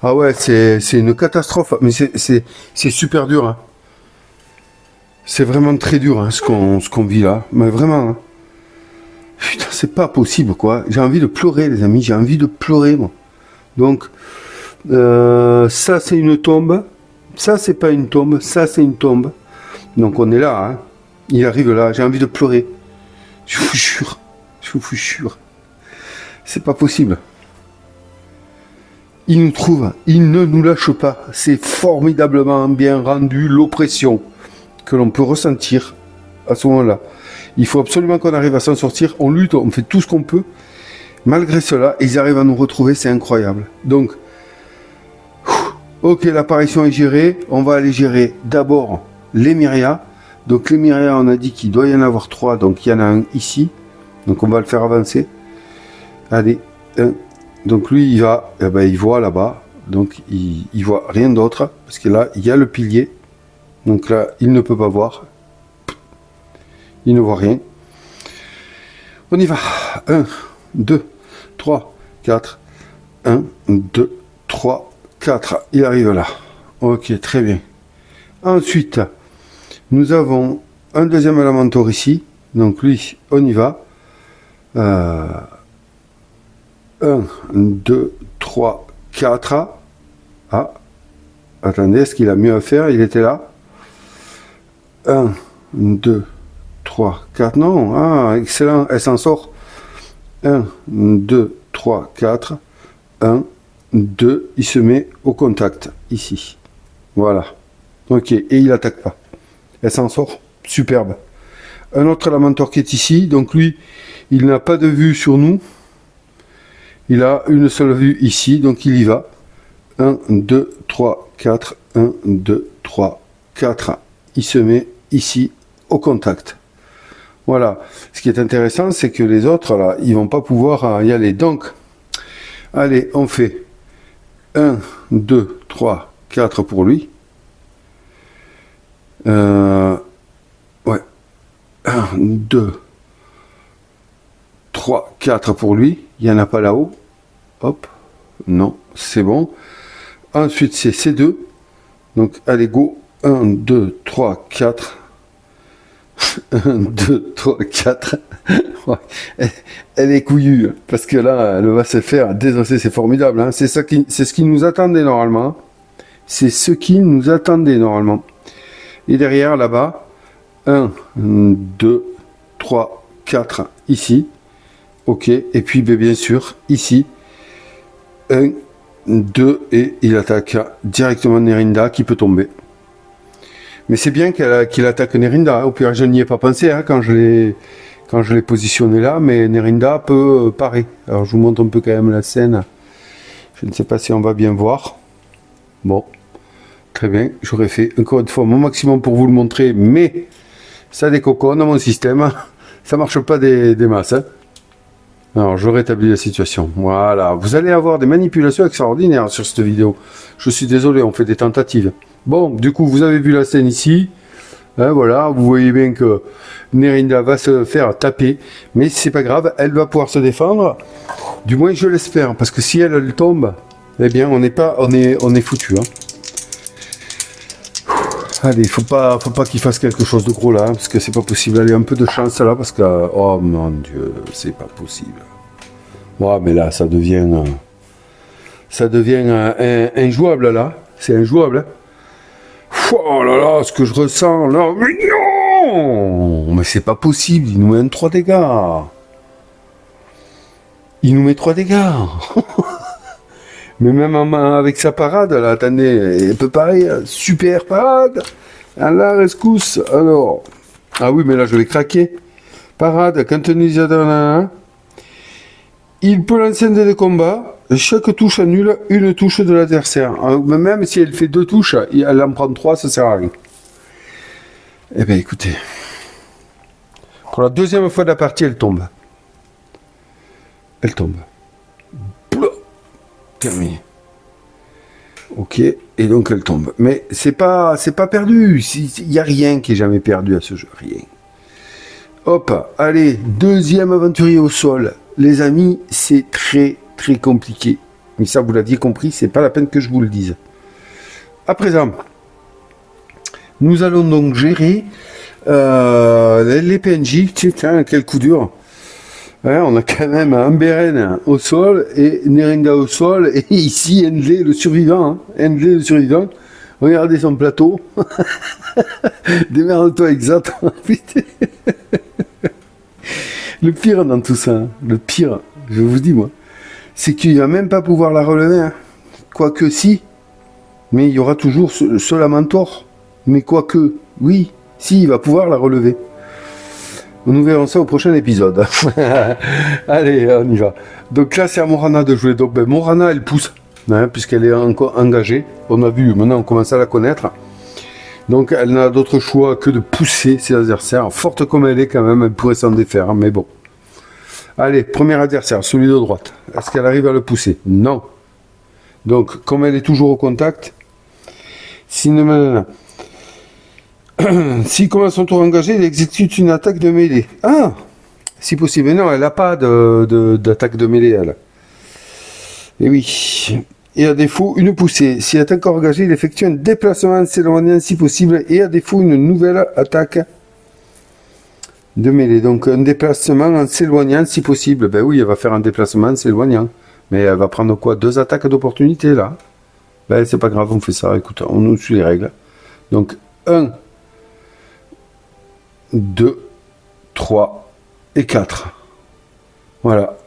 [SPEAKER 2] Ah ouais, c'est une catastrophe, mais c'est super dur. Hein. C'est vraiment très dur hein, ce qu'on vit là, mais vraiment. Hein. Putain, c'est pas possible quoi. J'ai envie de pleurer les amis, j'ai envie de pleurer moi. Donc, ça c'est une tombe, ça c'est pas une tombe, ça c'est une tombe. Donc on est là, hein. Il arrive là, j'ai envie de pleurer. Je vous jure. C'est pas possible. Il nous trouve, il ne nous lâche pas. C'est formidablement bien rendu l'oppression que l'on peut ressentir à ce moment-là. Il faut absolument qu'on arrive à s'en sortir. On lutte, on fait tout ce qu'on peut. Malgré cela, ils arrivent à nous retrouver, c'est incroyable. Donc, ok, l'apparition est gérée. On va aller gérer d'abord l'Emiria. Donc l'Emiria, on a dit qu'il doit y en avoir 3. Donc il y en a un ici. Donc on va le faire avancer. Allez, 1. Donc lui, il va, eh ben, il voit là-bas, donc il voit rien d'autre, parce que là, il y a le pilier, donc là, il ne peut pas voir, il ne voit rien. On y va, 1, 2, 3, 4. 1, 2, 3, 4. Il arrive là. Ok, très bien. Ensuite, nous avons un deuxième Elementor ici. Donc lui, on y va. 1, 2, 3, 4. Ah, attendez, est-ce qu'il a mieux à faire? Il était là. 1, 2, 3, 4. Non, ah, excellent, elle s'en sort. 1, 2, 3, 4. 1, 2, il se met au contact, ici. Voilà. Ok, et il attaque pas. Elle s'en sort. Superbe. Un autre Elementor qui est ici, donc lui, il n'a pas de vue sur nous. Il a une seule vue ici, donc il y va. 1, 2, 3, 4. 1, 2, 3, 4. Il se met ici au contact. Voilà. Ce qui est intéressant, c'est que les autres, là, ils vont pas pouvoir y aller. Donc, allez, on fait 1, 2, 3, 4 pour lui. Ouais. 1, 2, 3, 4 pour lui. Il n'y en a pas là-haut. Hop. Non, c'est bon. Ensuite, c'est C2. Donc, allez, go. 1, 2, 3, 4. 1, 2, 3, 4. Elle est couillue. Parce que là, elle va se faire désosser. C'est formidable. Hein. C'est ce qui nous attendait normalement. C'est ce qui nous attendait normalement. Et derrière, là-bas, 1, 2, 3, 4, ici. Ok. Et puis, bien sûr, ici, 1, 2, et il attaque directement Nerinda qui peut tomber. Mais c'est bien qu'il attaque Nerinda. Au pire, je n'y ai pas pensé hein, quand je l'ai positionné là, mais Nerinda peut parer. Alors, je vous montre un peu quand même la scène. Je ne sais pas si on va bien voir. Bon. Très bien, j'aurais fait encore une fois mon maximum pour vous le montrer, mais ça décoconne dans mon système, ça marche pas des masses. Hein. Alors je rétablis la situation, voilà, vous allez avoir des manipulations extraordinaires sur cette vidéo. Je suis désolé, on fait des tentatives. Bon, du coup, vous avez vu la scène ici, hein, voilà, vous voyez bien que Nerinda va se faire taper, mais c'est pas grave, elle va pouvoir se défendre, du moins je l'espère, parce que si elle tombe, eh bien on est foutu. Hein. Allez, faut pas qu'il fasse quelque chose de gros là, hein, parce que c'est pas possible. Allez, un peu de chance là, parce que oh mon Dieu, c'est pas possible. Ouais, mais là, ça devient injouable là. C'est injouable. Hein. Oh là là, ce que je ressens là, mais non, mais c'est pas possible. Il nous met 3 dégâts. Il nous met 3 dégâts. Mais même avec sa parade, là, attendez, elle peut pareil, super parade. À la rescousse, alors. Ah oui, mais là, je vais craquer. Parade, quand on y a il peut lancer un dé de combat. Chaque touche annule une touche de l'adversaire. Même si elle fait 2 touches, elle en prend 3, ça sert à rien. Eh bien, écoutez. Pour la deuxième fois de la partie, elle tombe. Elle tombe. Terminé. Ok, et donc elle tombe. Mais c'est pas perdu. Il n'y a rien qui est jamais perdu à ce jeu. Rien. Hop, allez, deuxième aventurier au sol. Les amis, c'est très très compliqué. Mais ça, vous l'aviez compris, c'est pas la peine que je vous le dise. À présent, nous allons donc gérer les PNJ. Tiens, quel coup dur. Ouais, on a quand même Amberen au sol et Nerinda au sol et ici Endley le survivant. Hein. Endley le survivant. Regardez son plateau. Démerde-toi exactement. Le pire dans tout ça, le pire, je vous dis moi, c'est qu'il va même pas pouvoir la relever. Hein. Quoique si, mais il y aura toujours ce Lamentor. Mais quoique, oui, si, il va pouvoir la relever. Nous verrons ça au prochain épisode. Allez, on y va. Donc là, c'est à Morana de jouer. Donc, Morana, elle pousse, hein, puisqu'elle est encore engagée. On a vu, maintenant on commence à la connaître. Donc, elle n'a d'autre choix que de pousser ses adversaires. Forte comme elle est, quand même, elle pourrait s'en défaire, hein, mais bon. Allez, premier adversaire, celui de droite. Est-ce qu'elle arrive à le pousser? Non. Donc, comme elle est toujours au contact, s'il commence son tour engagé, il exécute une attaque de mêlée. Ah, si possible. Mais non, elle n'a pas d'attaque de mêlée, elle. Et oui. Et à défaut, une poussée. S'il est encore engagé, il effectue un déplacement en s'éloignant si possible. Et à défaut, une nouvelle attaque de mêlée. Donc un déplacement en s'éloignant si possible. Ben oui, elle va faire un déplacement en s'éloignant. Mais elle va prendre quoi? 2 attaques d'opportunité là. Ben c'est pas grave, on fait ça. Écoute, on nous suit les règles. Donc 1, 2, 3 et 4. Voilà.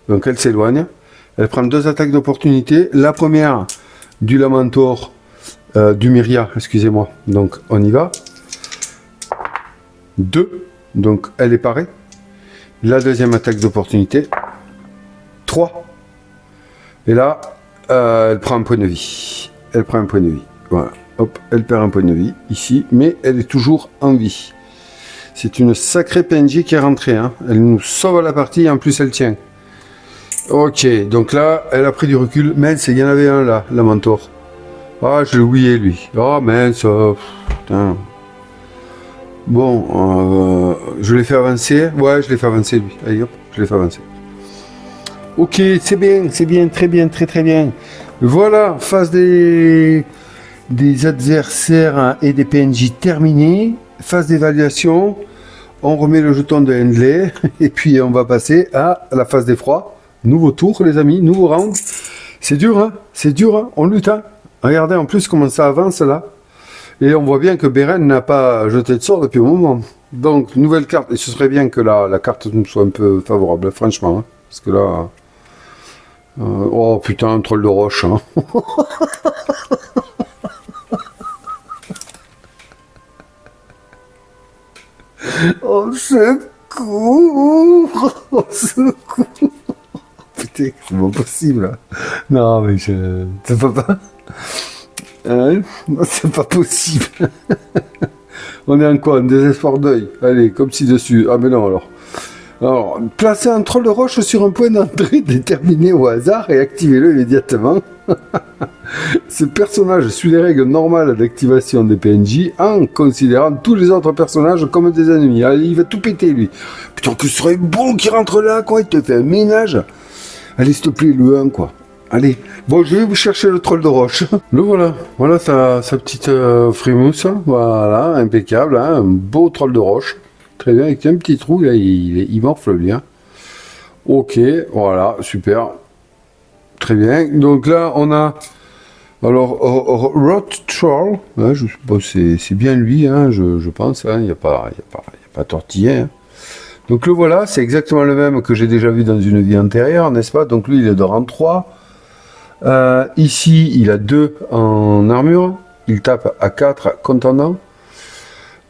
[SPEAKER 2] Donc elle s'éloigne. Elle prend 2 attaques d'opportunité. La première du Lamentor, du Myria, excusez-moi. Donc on y va. 2. Donc elle est parée. La deuxième attaque d'opportunité. 3. Et là, elle prend un point de vie. Elle prend un point de vie. Voilà. Hop, elle perd un point de vie ici, mais elle est toujours en vie. C'est une sacrée PNJ qui est rentrée. Hein. Elle nous sauve la partie et en plus elle tient. Ok, donc là, elle a pris du recul. Mince, il y en avait un là, la mentor. Ah, je l'ai oublié lui. Oh mince, putain. Bon, je l'ai fait avancer. Ouais, je l'ai fait avancer lui. Allez hop, je l'ai fait avancer. Ok, c'est bien, très bien, très bien. Voilà, phase des adversaires et des PNJ terminée. Phase d'évaluation. On remet le jeton de Henley. Et puis on va passer à la phase d'effroi. Nouveau tour, les amis, nouveau round. C'est dur, hein? C'est dur, hein? On lutte, hein? Regardez en plus comment ça avance là. Et on voit bien que Beren n'a pas jeté de sort depuis un moment. Donc, nouvelle carte. Et ce serait bien que la carte nous soit un peu favorable, franchement. Hein? Parce que là... oh putain, un troll de roche. Hein? Au secours! Au secours! Putain, c'est pas possible. Non, mais je... C'est pas... Hein? C'est pas possible. On est en quoi? Un désespoir d'œil. Allez, comme si dessus. Ah mais non alors. Alors, placez un troll de roche sur un point d'entrée déterminé au hasard et activez-le immédiatement. Ce personnage suit les règles normales d'activation des PNJ en considérant tous les autres personnages comme des ennemis. Allez, il va tout péter lui. Putain, que ce serait bon qu'il rentre là, quoi. Il te fait un ménage. Allez, s'il te plaît, le 1, quoi. Allez. Bon, je vais vous chercher le troll de roche. Le voilà. Voilà sa petite frimousse. Voilà, impeccable. Hein, un beau troll de roche. Très bien, avec un petit trou, là, il morfle bien. Ok, voilà, super. Très bien. Donc là, on a... Alors, Rot Troll. Hein, je sais pas, c'est bien lui, hein, je pense. Hein, il n'y a pas tortillé. Hein. Donc le voilà, c'est exactement le même que j'ai déjà vu dans une vie antérieure, n'est-ce pas? Donc lui, il est de rang 3. Ici, il a 2 en armure. Il tape à 4 contendant.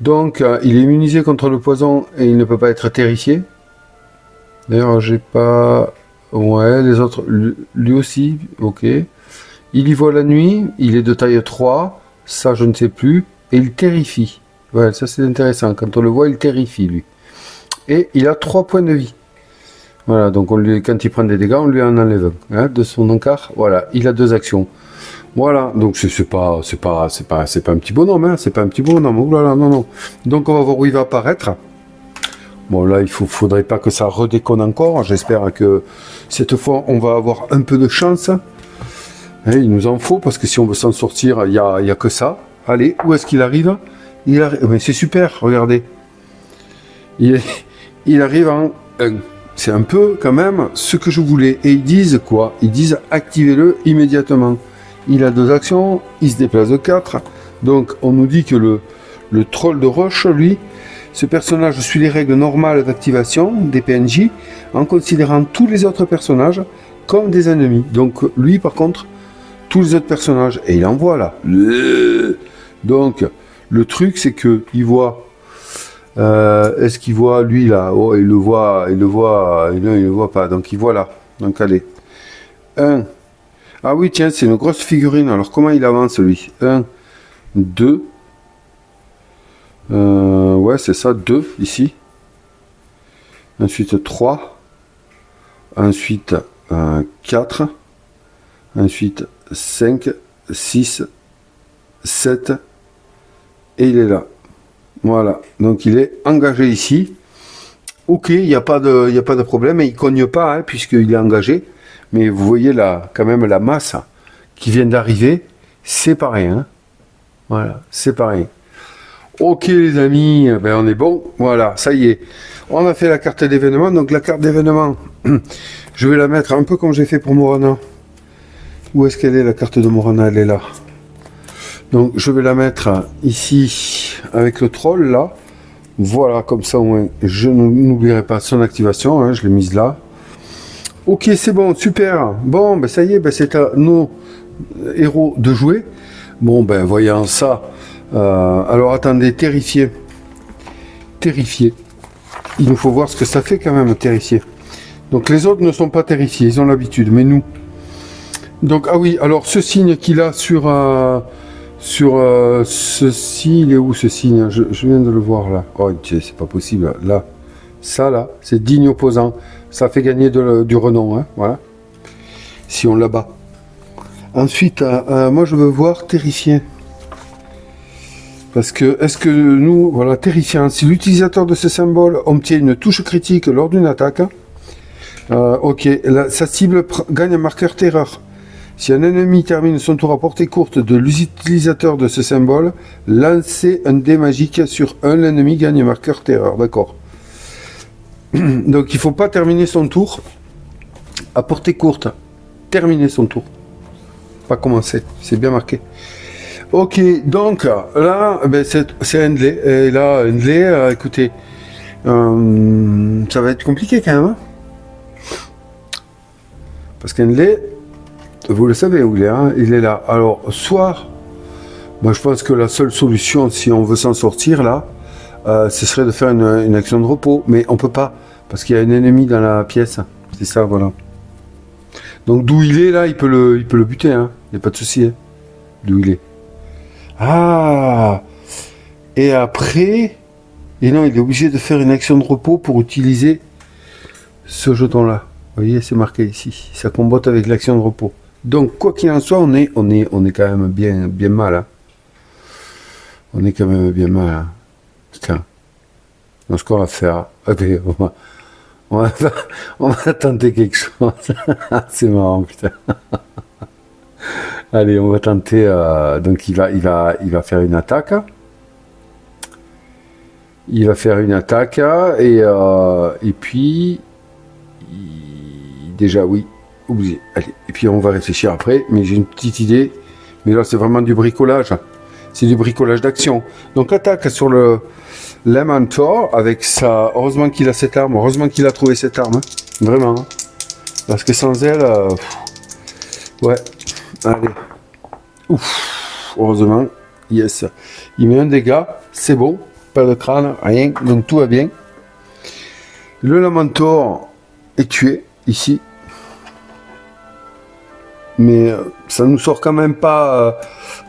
[SPEAKER 2] Donc, il est immunisé contre le poison et il ne peut pas être terrifié. D'ailleurs, j'ai pas... Ouais, les autres... Lui aussi, ok. Il y voit la nuit, il est de taille 3. Ça, je ne sais plus. Et il terrifie. Ouais, ça c'est intéressant. Quand on le voit, il terrifie, lui. Et il a 3 points de vie. Voilà, donc quand il prend des dégâts, on lui en enlève un. Hein, de son encart, voilà, il a 2 actions. Voilà, donc c'est pas un petit bonhomme, hein, c'est pas un petit bonhomme. Oh là là, non. Donc on va voir où il va apparaître. Bon là, faudrait pas que ça redéconne encore. J'espère que cette fois, on va avoir un peu de chance. Hein, il nous en faut, parce que si on veut s'en sortir, il y a que ça. Allez, où est-ce qu'il arrive? Mais c'est super, regardez. Il arrive en 1. C'est un peu, quand même, ce que je voulais. Et ils disent quoi? Ils disent activez-le immédiatement. Il a 2 actions, il se déplace de 4. Donc, on nous dit que le troll de roche, lui, ce personnage suit les règles normales d'activation des PNJ en considérant tous les autres personnages comme des ennemis. Donc, lui, par contre, tous les autres personnages, et il en voit là. Donc, le truc, c'est que il voit... est-ce qu'il voit lui là? Oh, il le voit, non, il le voit pas, donc il voit là. Donc allez. 1. Ah oui, tiens, c'est une grosse figurine. Alors comment il avance lui? 1, 2. Ouais, c'est ça, 2 ici. Ensuite 3. Ensuite 4. Ensuite 5, 6, 7. Et il est là. Voilà, donc il est engagé ici. Ok, il n'y a pas de problème, et il cogne pas, hein, puisqu'il est engagé. Mais vous voyez là, quand même, la masse qui vient d'arriver, c'est pareil. Hein. Voilà, c'est pareil. Ok les amis, ben on est bon. Voilà, ça y est. On a fait la carte d'événement. Donc la carte d'événement, je vais la mettre un peu comme j'ai fait pour Morana. Où est-ce qu'elle est la carte de Morana? Elle est là. Donc je vais la mettre ici avec le troll là. Voilà, comme ça au moins je n'oublierai pas son activation. Hein, je l'ai mise là. Ok, c'est bon, super. Bon, ben ça y est, ben c'est à nos héros de jouer. Bon, ben voyant ça. Alors attendez, terrifié. Terrifié. Il nous faut voir ce que ça fait quand même, terrifié. Donc les autres ne sont pas terrifiés, ils ont l'habitude, mais nous. Donc, ah oui, alors ce signe qu'il a sur ceci, il est où ce signe? Je viens de le voir là. Oh, c'est pas possible. Là, ça là, c'est digne opposant. Ça fait gagner du renom, hein, voilà. Si on l'abat. Ensuite, moi je veux voir terrifié. Parce que, est-ce que nous, voilà, terrifiant, si l'utilisateur de ce symbole obtient une touche critique lors d'une attaque, ok, sa cible gagne un marqueur terreur. Si un ennemi termine son tour à portée courte de l'utilisateur de ce symbole, lancez un dé magique sur l'ennemi gagne un marqueur terreur, d'accord. Donc il ne faut pas terminer son tour à portée courte. Terminer son tour. Pas commencer, c'est bien marqué. Ok, donc là, ben, c'est Henley. Et là, Henley, écoutez, ça va être compliqué quand même. Hein, parce qu'Henley, vous le savez où il est, hein, il est là. Alors, soit, moi je pense que la seule solution, si on veut s'en sortir là, ce serait de faire une action de repos. Mais on peut pas, parce qu'il y a un ennemi dans la pièce. C'est ça, voilà. Donc d'où il est là, il peut le buter, hein. Il n'y a pas de souci, hein, d'où il est. Ah. Et après, et non, il est obligé de faire une action de repos pour utiliser ce jeton-là. Vous voyez, c'est marqué ici. Ça combote avec l'action de repos. Donc, quoi qu'il en soit, on est quand même bien mal. Hein. On est quand même bien mal. Hein. Putain. Donc, ce qu'on va faire, okay, on va tenter quelque chose. C'est marrant, putain. Allez, on va tenter. Donc, il va faire une attaque. Il va faire une attaque et puis déjà oui, obligé. Allez, et puis on va réfléchir après. Mais j'ai une petite idée. Mais là, c'est vraiment du bricolage. C'est du bricolage d'action. Donc attaque sur le Lamentor avec ça. Heureusement qu'il a cette arme. Heureusement qu'il a trouvé cette arme. Hein. Vraiment. Hein. Parce que sans elle, ouais. Allez. Ouf. Heureusement. Yes. Il met un dégât. C'est bon. Pas de crâne. Rien. Donc tout va bien. Le Lamentor est tué. Ici. Mais ça nous sort quand même pas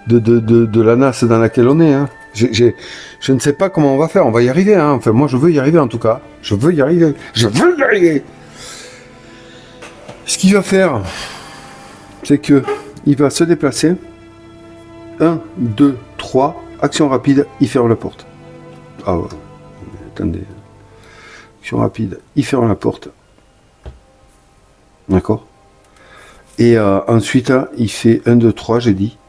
[SPEAKER 2] de la nasse dans laquelle on est. Hein. Je ne sais pas comment on va faire. On va y arriver. Hein. Enfin, moi, je veux y arriver en tout cas. Je veux y arriver. Je veux y arriver. Ce qu'il va faire, c'est que il va se déplacer. 1, 2, 3. Action rapide. Il ferme la porte. Ah ouais. Attendez. Action rapide. Il ferme la porte. D'accord. Et ensuite, il fait 1, 2, 3, j'ai dit.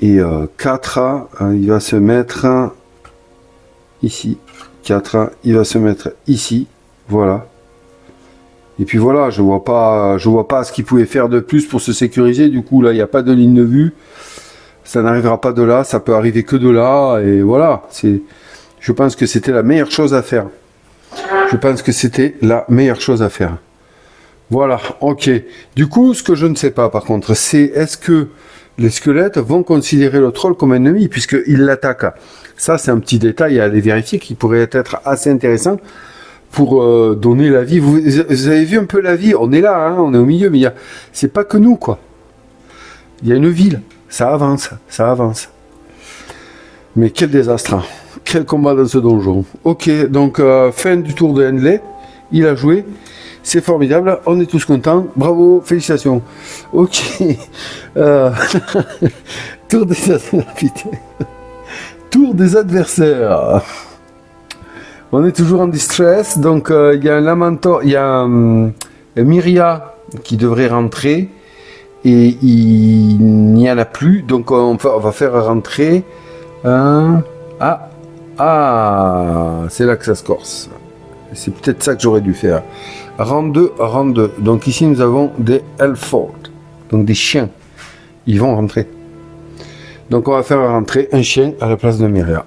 [SPEAKER 2] Et 4, il va se mettre ici. 4, il va se mettre ici. Voilà. Et puis voilà, je vois pas ce qu'il pouvait faire de plus pour se sécuriser. Du coup, là, il n'y a pas de ligne de vue. Ça n'arrivera pas de là, ça peut arriver que de là. Et voilà. Je pense que c'était la meilleure chose à faire. Je pense que c'était la meilleure chose à faire. Voilà, ok. Du coup, ce que je ne sais pas par contre, c'est est-ce que les squelettes vont considérer le troll comme ennemi puisqu'ils l'attaquent. Ça, c'est un petit détail à aller vérifier qui pourrait être assez intéressant pour donner la vie. Vous avez vu un peu la vie, on est là, hein, on est au milieu, mais c'est pas que nous, quoi. Il y a une ville, ça avance, ça avance. Mais quel désastre, hein. Quel combat dans ce donjon. Ok, donc fin du tour de Henley, il a joué. C'est formidable, on est tous contents, bravo, félicitations. Ok, tour des adversaires. On est toujours en distress, donc il y a un Lamentor, il y a Myria qui devrait rentrer et il n'y en a plus, donc on va faire rentrer un... c'est là que ça se corse. C'est peut-être ça que j'aurais dû faire. Rang 2, rang 2. Donc ici nous avons des Elford, donc des chiens. Ils vont rentrer. Donc on va faire rentrer un chien à la place de Myria.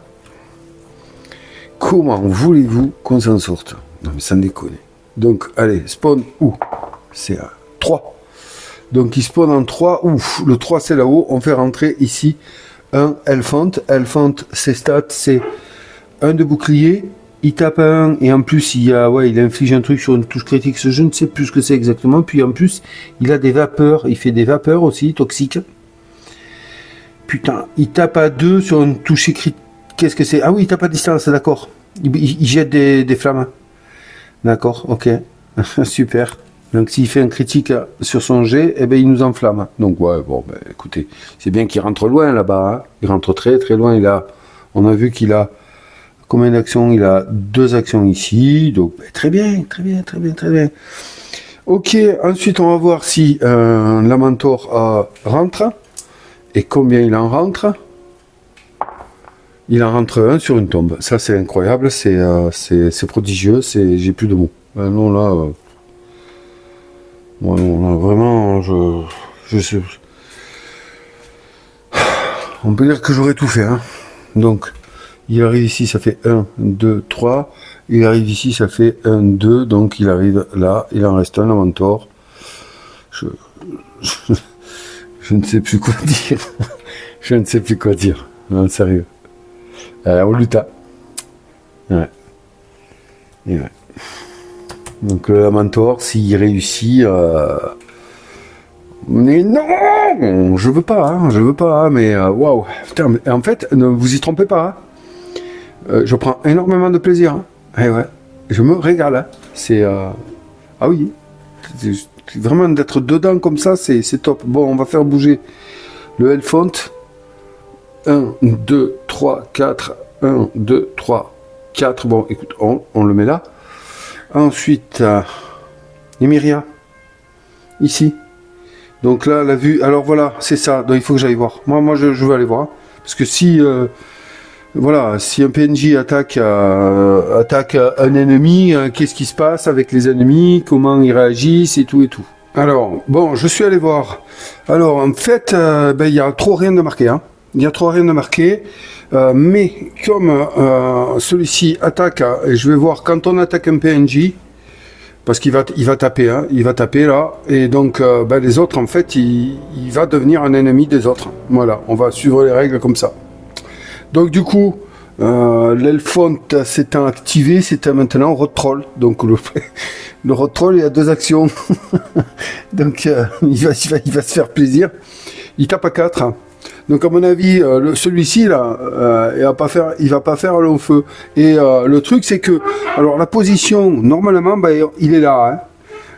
[SPEAKER 2] Comment voulez-vous qu'on s'en sorte? Non mais sans déconner. Donc allez, spawn où? C'est à 3. Donc il spawn en 3. Ouf, le 3 c'est là-haut. On fait rentrer ici un Elfant. Elfant, ses stats, c'est 1 de bouclier. Il tape un et en plus il inflige un truc sur une touche critique. Je ne sais plus ce que c'est exactement. Puis en plus, il a des vapeurs. Il fait des vapeurs aussi, toxiques. Putain, il tape à 2 sur une touche critique. Qu'est-ce que c'est? Ah oui, il tape à distance, d'accord. Il jette des flammes. D'accord, ok. Super. Donc s'il fait un critique sur son jet, eh ben il nous enflamme. Donc ouais, bon, ben, écoutez, c'est bien qu'il rentre loin là-bas. Hein. Il rentre très très loin. On a vu qu'il a combien d'actions? Il a 2 actions ici. Donc ben, très bien. Ok, ensuite on va voir si Lamentor rentre. Et combien il en rentre? Il en rentre un sur une tombe. Ça c'est incroyable, c'est prodigieux, j'ai plus de mots. Non là, vraiment, je sais. On peut dire que j'aurais tout fait. Hein. Donc, il arrive ici, ça fait 1, 2, 3. Il arrive ici, ça fait 1, 2. Donc, il arrive là, il en reste un, Lamentor. Je ne sais plus quoi dire. Je ne sais plus quoi dire. Non, sérieux. On lutte. Ouais. Et ouais. Donc le Lamentor, s'il réussit... Mais non, je veux pas, mais waouh. Putain, mais en fait, ne vous y trompez pas. Hein. Je prends énormément de plaisir. Hein. Et ouais, je me régale. Hein. C'est... Ah oui. Vraiment d'être dedans comme ça, c'est top. Bon, on va faire bouger le Elfont. 1, 2, 3, 4. 1, 2, 3, 4. Bon, écoute, on le met là. Ensuite, Myria. Ici. Donc là, la vue. Alors voilà, c'est ça. Donc il faut que j'aille voir. Moi je veux aller voir. Hein. Parce que si... voilà, si un PNJ attaque un ennemi, qu'est-ce qui se passe avec les ennemis, comment ils réagissent et tout et tout. Alors, bon, je suis allé voir. Alors, en fait, il y a trop rien de marqué. Hein. Il y a trop rien de marqué. Mais comme celui-ci attaque, et je vais voir quand on attaque un PNJ, parce qu'il va taper, hein, il va taper là, et donc les autres, en fait, il va devenir un ennemi des autres. Voilà, on va suivre les règles comme ça. Donc du coup, l'Elfont s'étant activé, c'était maintenant Rod Troll. Donc le Rod Troll, il a 2 actions. Donc il va se faire plaisir. Il tape à 4. Donc à mon avis, celui-ci là, il va pas faire long feu. Et le truc c'est que, alors la position, normalement, il est là. Hein.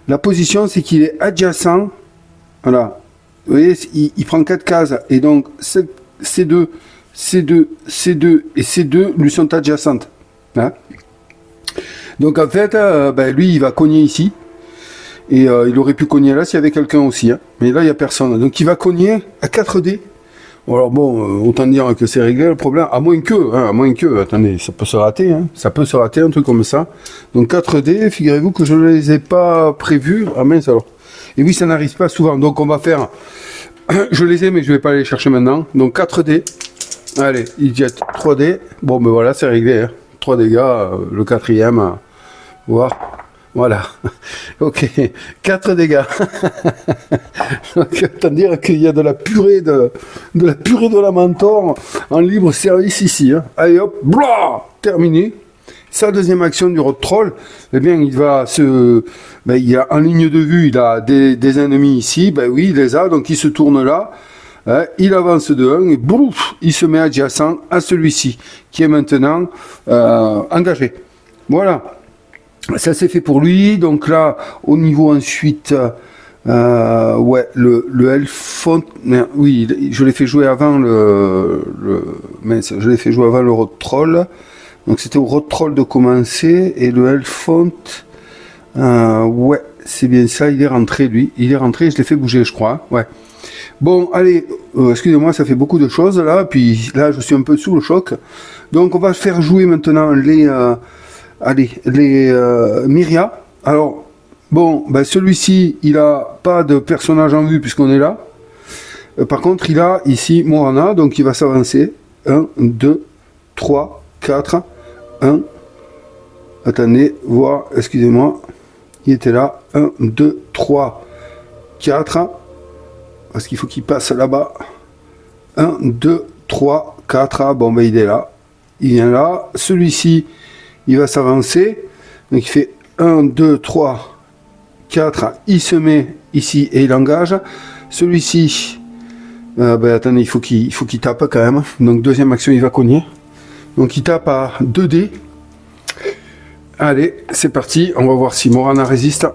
[SPEAKER 2] La position c'est qu'il est adjacent. Voilà. Vous voyez, il prend 4 cases. Et donc C2, C2 et C2 lui sont adjacentes. Hein. Donc en fait, lui il va cogner ici. Et il aurait pu cogner là s'il y avait quelqu'un aussi. Hein. Mais là il n'y a personne. Donc il va cogner à 4D. Alors bon, autant dire que c'est réglé le problème, à moins que, attendez, ça peut se rater, hein, un truc comme ça. Donc 4D, figurez-vous que je ne les ai pas prévus, ah mince alors. Et oui, ça n'arrive pas souvent, donc on va faire, je les ai mais je vais pas les chercher maintenant, donc 4D, allez, il jette 3D, bon ben voilà, c'est réglé, hein. 3 dégâts, le 4e, voilà, ok, 4 dégâts. Donc, autant dire qu'il y a de la purée de Lamentor en libre service ici. Hein. Allez hop, blah, terminé. Sa deuxième action du Rod Troll, eh bien, il va il a en ligne de vue, il a des ennemis ici, oui, il les a, donc il se tourne là. Hein, il avance de 1 et bouf, il se met adjacent à celui-ci, qui est maintenant engagé. Voilà. Ça c'est fait pour lui, donc là, au niveau ensuite, le Elfont, oui, je l'ai fait jouer avant je l'ai fait jouer avant le Rod Troll, donc c'était au Rod Troll de commencer, et le Elfont, Ouais, c'est bien ça, il est rentré lui. Il est rentré, je l'ai fait bouger, je crois. Ouais. Bon, allez, excusez-moi, ça fait beaucoup de choses là, puis là je suis un peu sous le choc. Donc on va faire jouer maintenant les Myria. Alors, bon, ben celui-ci, il a pas de personnage en vue puisqu'on est là. Par contre, il a ici Morana, donc il va s'avancer. 1, 2, 3, 4, 1. Attendez, voir, excusez-moi. Il était là. 1, 2, 3, 4. Parce qu'il faut qu'il passe là-bas. 1, 2, 3, 4. Bon, ben il est là. Il vient là. Celui-ci, il va s'avancer. Donc il fait 1, 2, 3, 4. Il se met ici et il engage. Celui-ci, ben attendez, il faut qu'il tape quand même. Donc deuxième action, il va cogner. Donc il tape à 2D. Allez, c'est parti. On va voir si Morana résiste.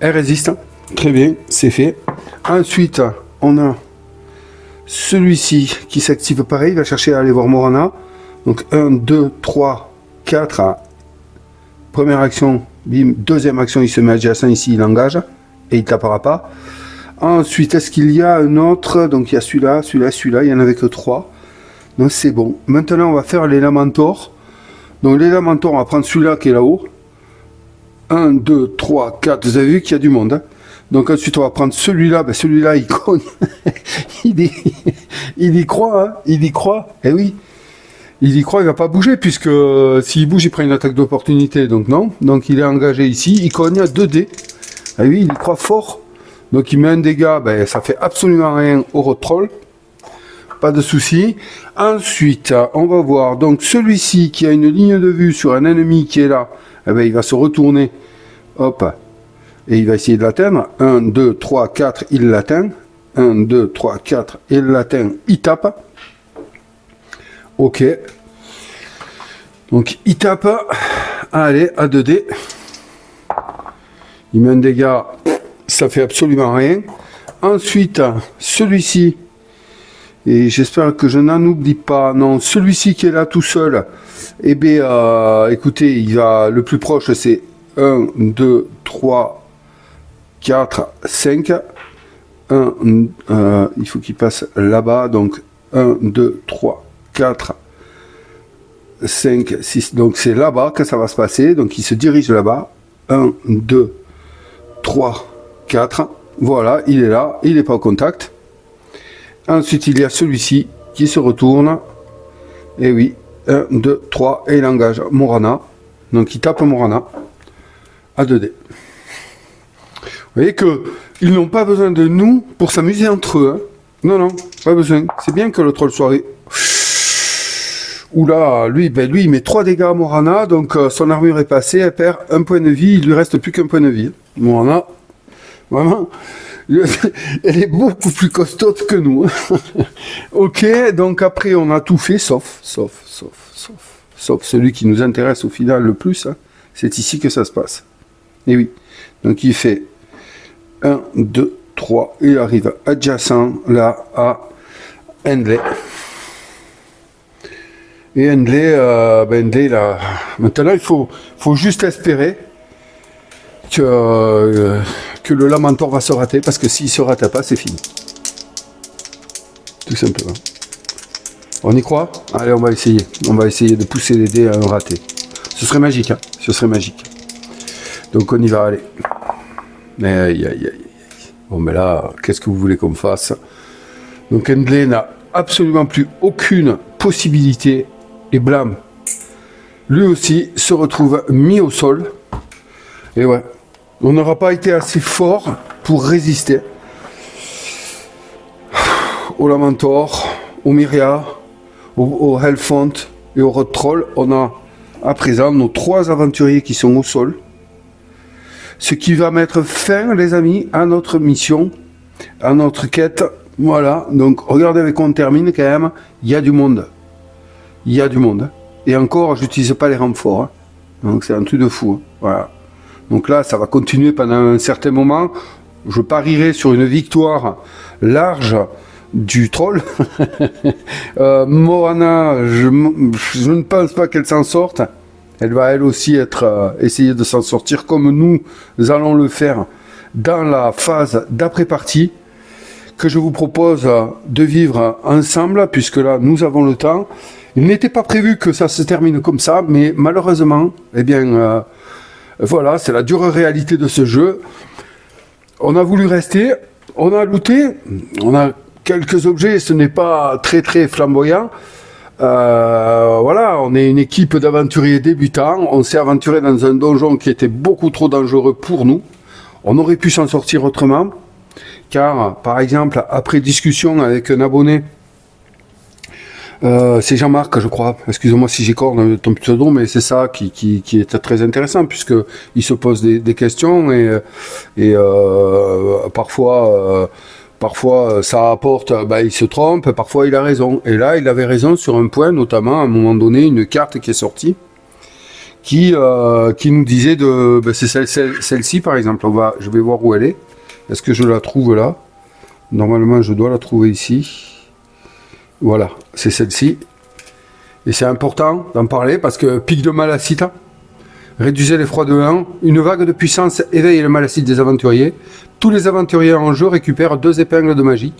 [SPEAKER 2] Elle résiste. Très bien, c'est fait. Ensuite, on a celui-ci qui s'active pareil. Il va chercher à aller voir Morana. Donc 1, 2, 3, 4. Première action, bim. Deuxième action, il se met adjacent ici, il engage. Et il tapera pas. Ensuite, est-ce qu'il y a un autre? Donc il y a celui-là, celui-là, celui-là. Il n'y en avait que 3. Donc c'est bon. Maintenant, on va faire l'Elementor. Donc l'Elementor, on va prendre celui-là qui est là-haut. 1, 2, 3, 4. Vous avez vu qu'il y a du monde. Hein. Donc ensuite, on va prendre celui-là. Ben, celui-là, il cogne. il y croit. Hein. Il y croit. Eh oui. Il y croit, il va pas bouger, puisque s'il bouge, il prend une attaque d'opportunité. Donc non. Donc il est engagé ici. Il cogne à 2D. Ah oui, il y croit fort. Donc il met un dégât. Ben, ça fait absolument rien au road troll. Pas de souci. Ensuite, on va voir. Donc celui-ci qui a une ligne de vue sur un ennemi qui est là, eh ben, il va se retourner. Hop. Et il va essayer de l'atteindre. 1, 2, 3, 4, il l'atteint. 1, 2, 3, 4, il l'atteint. Il tape. Ok. Donc il tape. Allez, à 2D. Il met un dégât. Ça fait absolument rien. Ensuite, celui-ci. Et j'espère que je n'en oublie pas. Non, celui-ci qui est là tout seul, eh bien, écoutez, il va, le plus proche, c'est 1, 2, 3, 4, 5. Il faut qu'il passe là-bas. Donc, 1, 2, 3, 4, 5, 6. Donc, c'est là-bas que ça va se passer. Donc, il se dirige là-bas. 1, 2, 3, 4. Voilà, il est là. Il n'est pas au contact. Ensuite, il y a celui-ci qui se retourne. Et oui, 1, 2, 3. Et il engage Morana. Donc, il tape Morana à 2D. Vous voyez qu'ils n'ont pas besoin de nous pour s'amuser entre eux. Hein. Non, non, pas besoin. C'est bien que le troll soit... Oula, lui, il met 3 dégâts à Morana. Donc, son armure est passée. Elle perd 1 point de vie. Il lui reste plus qu'un point de vie. Morana, vraiment... Elle est beaucoup plus costaud que nous. Ok, donc après on a tout fait, sauf celui qui nous intéresse au final le plus. Hein. C'est ici que ça se passe. Et oui, donc il fait 1, 2, 3, il arrive adjacent là à Henley. Et Henley, là, maintenant il faut juste espérer que le Lamentor va se rater, parce que s'il se rate pas, c'est fini. Tout simplement. On y croit? Allez, on va essayer. On va essayer de pousser les dés à un raté. Ce serait magique, hein. Ce serait magique. Donc on y va, allez. Mais aïe. Bon, mais là, qu'est-ce que vous voulez qu'on fasse? Donc Henley n'a absolument plus aucune possibilité, et blâme. Lui aussi se retrouve mis au sol. Et ouais. On n'aura pas été assez fort pour résister au Lamentor, au Myria, au Hellfont et au Road Troll. On a à présent nos 3 aventuriers qui sont au sol. Ce qui va mettre fin, les amis, à notre mission, à notre quête. Voilà, donc regardez avec quoi on termine quand même. Il y a du monde. Il y a du monde. Et encore, j'utilise pas les renforts. Hein. Donc c'est un truc de fou. Hein. Voilà. Donc là, ça va continuer pendant un certain moment. Je parierai sur une victoire large du troll. Morana, je ne pense pas qu'elle s'en sorte. Elle va elle aussi essayer de s'en sortir comme nous allons le faire dans la phase d'après-partie que je vous propose de vivre ensemble, puisque là, nous avons le temps. Il n'était pas prévu que ça se termine comme ça, mais malheureusement, eh bien, voilà, c'est la dure réalité de ce jeu. On a voulu rester, on a looté, on a quelques objets, ce n'est pas très très flamboyant. Voilà, on est une équipe d'aventuriers débutants, on s'est aventuré dans un donjon qui était beaucoup trop dangereux pour nous. On aurait pu s'en sortir autrement. Car, par exemple, après discussion avec un abonné, c'est Jean-Marc, je crois, excusez-moi si j'écorne ton pseudo, mais c'est ça qui est très intéressant, puisque il se pose des questions et parfois ça apporte, il se trompe, parfois il a raison. Et là, il avait raison sur un point, notamment à un moment donné, une carte qui est sortie, qui nous disait c'est celle-ci par exemple. Je vais voir où elle est. Est-ce que je la trouve là? Normalement, je dois la trouver ici. Voilà, c'est celle-ci. Et c'est important d'en parler parce que pic de malacite, réduisez l'effroi de 1, une vague de puissance éveille le malacite des aventuriers. Tous les aventuriers en jeu récupèrent 2 épingles de magie.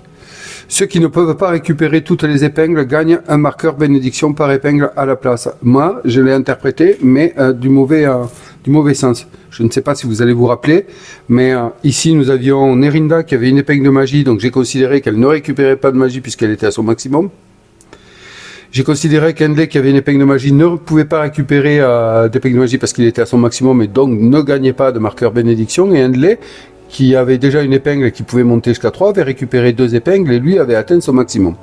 [SPEAKER 2] Ceux qui ne peuvent pas récupérer toutes les épingles gagnent un marqueur bénédiction par épingle à la place. Moi, je l'ai interprété, mais du mauvais sens. Je ne sais pas si vous allez vous rappeler, mais ici nous avions Nerinda qui avait une épingle de magie, donc j'ai considéré qu'elle ne récupérait pas de magie puisqu'elle était à son maximum. J'ai considéré qu'Hendley qui avait une épingle de magie ne pouvait pas récupérer d'épingle de magie parce qu'il était à son maximum et donc ne gagnait pas de marqueur bénédiction. EtHendley, qui avait déjà une épingle qui pouvait monter jusqu'à 3, avait récupéré 2 épingles et lui avait atteint son maximum.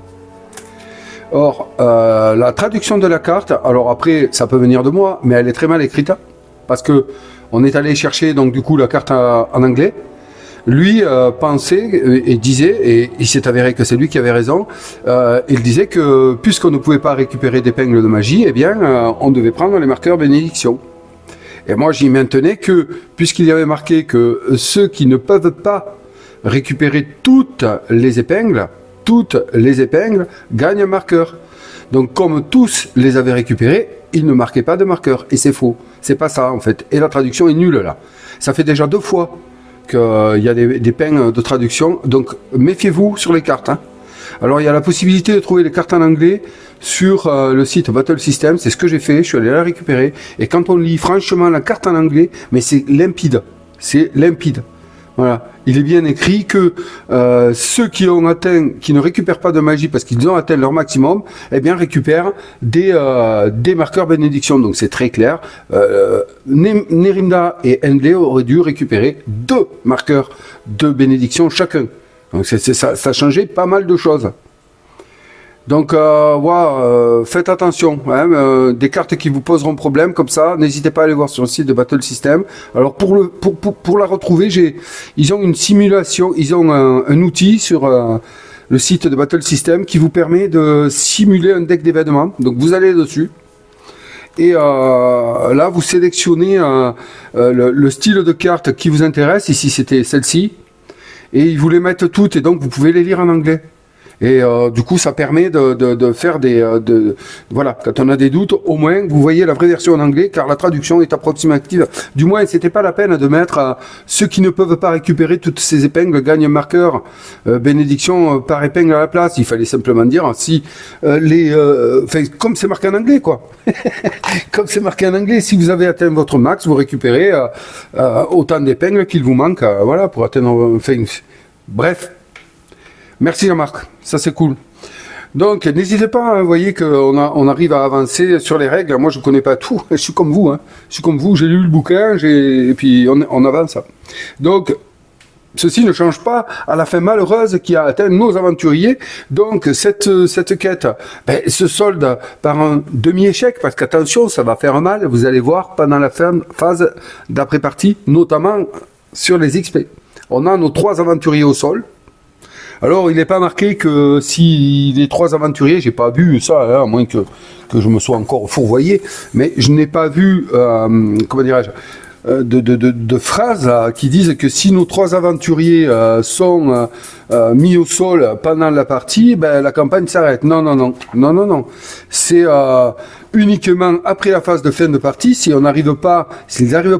[SPEAKER 2] Or, la traduction de la carte, alors après, ça peut venir de moi, mais elle est très mal écrite, parce que on est allé chercher donc du coup la carte en anglais. Lui pensait et disait, et il s'est avéré que c'est lui qui avait raison, il disait que puisqu'on ne pouvait pas récupérer d'épingles de magie, eh bien on devait prendre les marqueurs bénédiction. Et moi j'y maintenais que, puisqu'il y avait marqué que ceux qui ne peuvent pas récupérer toutes les épingles gagnent un marqueur. Donc comme tous les avaient récupérés, ils ne marquaient pas de marqueur. Et c'est faux. C'est pas ça en fait. Et la traduction est nulle là. Ça fait déjà 2 fois qu'il y a des peines de traduction. Donc méfiez-vous sur les cartes. Alors il y a la possibilité de trouver les cartes en anglais sur le site Battle System. C'est ce que j'ai fait. Je suis allé la récupérer. Et quand on lit franchement la carte en anglais, mais c'est limpide. C'est limpide. Voilà, il est bien écrit que ceux qui ne récupèrent pas de magie parce qu'ils ont atteint leur maximum, eh bien récupèrent des marqueurs bénédiction. Donc c'est très clair. Nerinda et Hendley auraient dû récupérer 2 marqueurs de bénédiction chacun. Donc ça changeait pas mal de choses. Donc faites attention, des cartes qui vous poseront problème comme ça, n'hésitez pas à aller voir sur le site de Battle System. Alors pour la retrouver, ils ont une simulation, ils ont un outil sur le site de Battle System qui vous permet de simuler un deck d'événements. Donc vous allez dessus et là vous sélectionnez le style de carte qui vous intéresse. Ici c'était celle-ci et ils vous les mettent toutes et donc vous pouvez les lire en anglais. Et du coup, ça permet de faire voilà, quand on a des doutes, au moins vous voyez la vraie version en anglais, car la traduction est approximative. Du moins, c'était pas la peine de mettre ceux qui ne peuvent pas récupérer toutes ces épingles gagnent un marqueur bénédiction par épingle à la place. Il fallait simplement dire si comme c'est marqué en anglais, quoi. Comme c'est marqué en anglais, si vous avez atteint votre max, vous récupérez autant d'épingles qu'il vous manque, voilà, pour atteindre. Bref. Merci Jean-Marc, ça c'est cool. Donc n'hésitez pas, vous voyez qu'on arrive à avancer sur les règles. Moi je ne connais pas tout, je suis comme vous, j'ai lu le bouquin, et puis on avance. Donc ceci ne change pas à la fin malheureuse qui a atteint nos aventuriers. Donc cette quête se solde par un demi-échec, parce qu'attention, ça va faire mal, vous allez voir pendant la phase d'après-partie, notamment sur les XP. On a nos 3 aventuriers au sol. Alors, il n'est pas marqué que si les 3 aventuriers, j'ai pas vu ça, à moins que je me sois encore fourvoyé, mais je n'ai pas vu, comment dirais-je, de phrases là, qui disent que si nos 3 aventuriers sont mis au sol pendant la partie, ben, la campagne s'arrête. Non. C'est uniquement après la phase de fin de partie, s'ils n'arrivent pas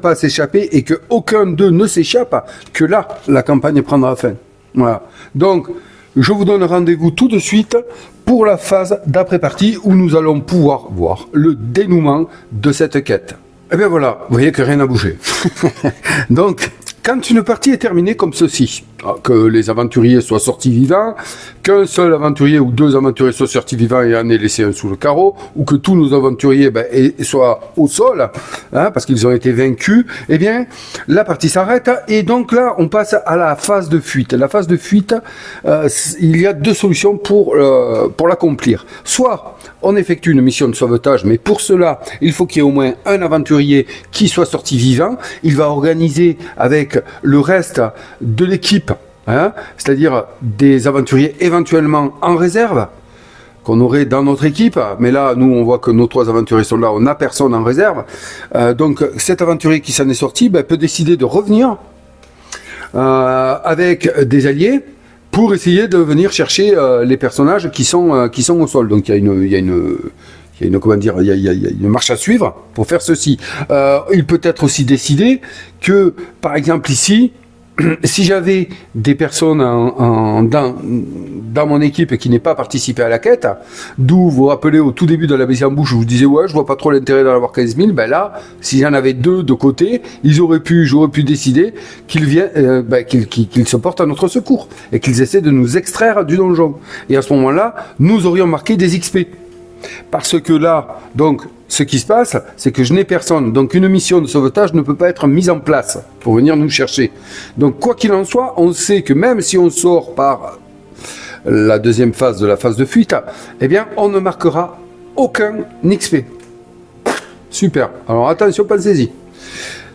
[SPEAKER 2] à s'échapper et qu'aucun d'eux ne s'échappe, que là, la campagne prendra fin. Voilà. Donc, je vous donne rendez-vous tout de suite pour la phase d'après-partie où nous allons pouvoir voir le dénouement de cette quête. Et bien voilà, vous voyez que rien n'a bougé. Donc, quand une partie est terminée comme ceci, que les aventuriers soient sortis vivants, qu'un seul aventurier ou 2 aventuriers soient sortis vivants et en aient laissé un sous le carreau, ou que tous nos aventuriers soient au sol, parce qu'ils ont été vaincus, eh bien, la partie s'arrête, et donc là, on passe à la phase de fuite. La phase de fuite, il y a 2 solutions pour l'accomplir. Soit, on effectue une mission de sauvetage, mais pour cela, il faut qu'il y ait au moins un aventurier qui soit sorti vivant. Il va organiser avec le reste de l'équipe, c'est-à-dire des aventuriers éventuellement en réserve, qu'on aurait dans notre équipe, mais là, nous, on voit que nos 3 aventuriers sont là, on n'a personne en réserve. Donc, cet aventurier qui s'en est sorti peut décider de revenir avec des alliés, pour essayer de venir chercher les personnages qui sont au sol. Donc il y a une marche à suivre pour faire ceci. Il peut être aussi décidé que, par exemple ici, si j'avais des personnes dans mon équipe qui n'aient pas participé à la quête, d'où vous vous rappelez au tout début de la mise en bouche, je vous disais ouais, je vois pas trop l'intérêt d'en avoir 15 000, ben là, si j'en avais 2 de côté, j'aurais pu décider qu'ils viennent, qu'ils se portent à notre secours et qu'ils essaient de nous extraire du donjon. Et à ce moment-là, nous aurions marqué des XP. Parce que là, donc, ce qui se passe, c'est que je n'ai personne. Donc, une mission de sauvetage ne peut pas être mise en place pour venir nous chercher. Donc, quoi qu'il en soit, on sait que même si on sort par la deuxième phase de la phase de fuite, eh bien, on ne marquera aucun XP. Super. Alors, attention, pensez-y.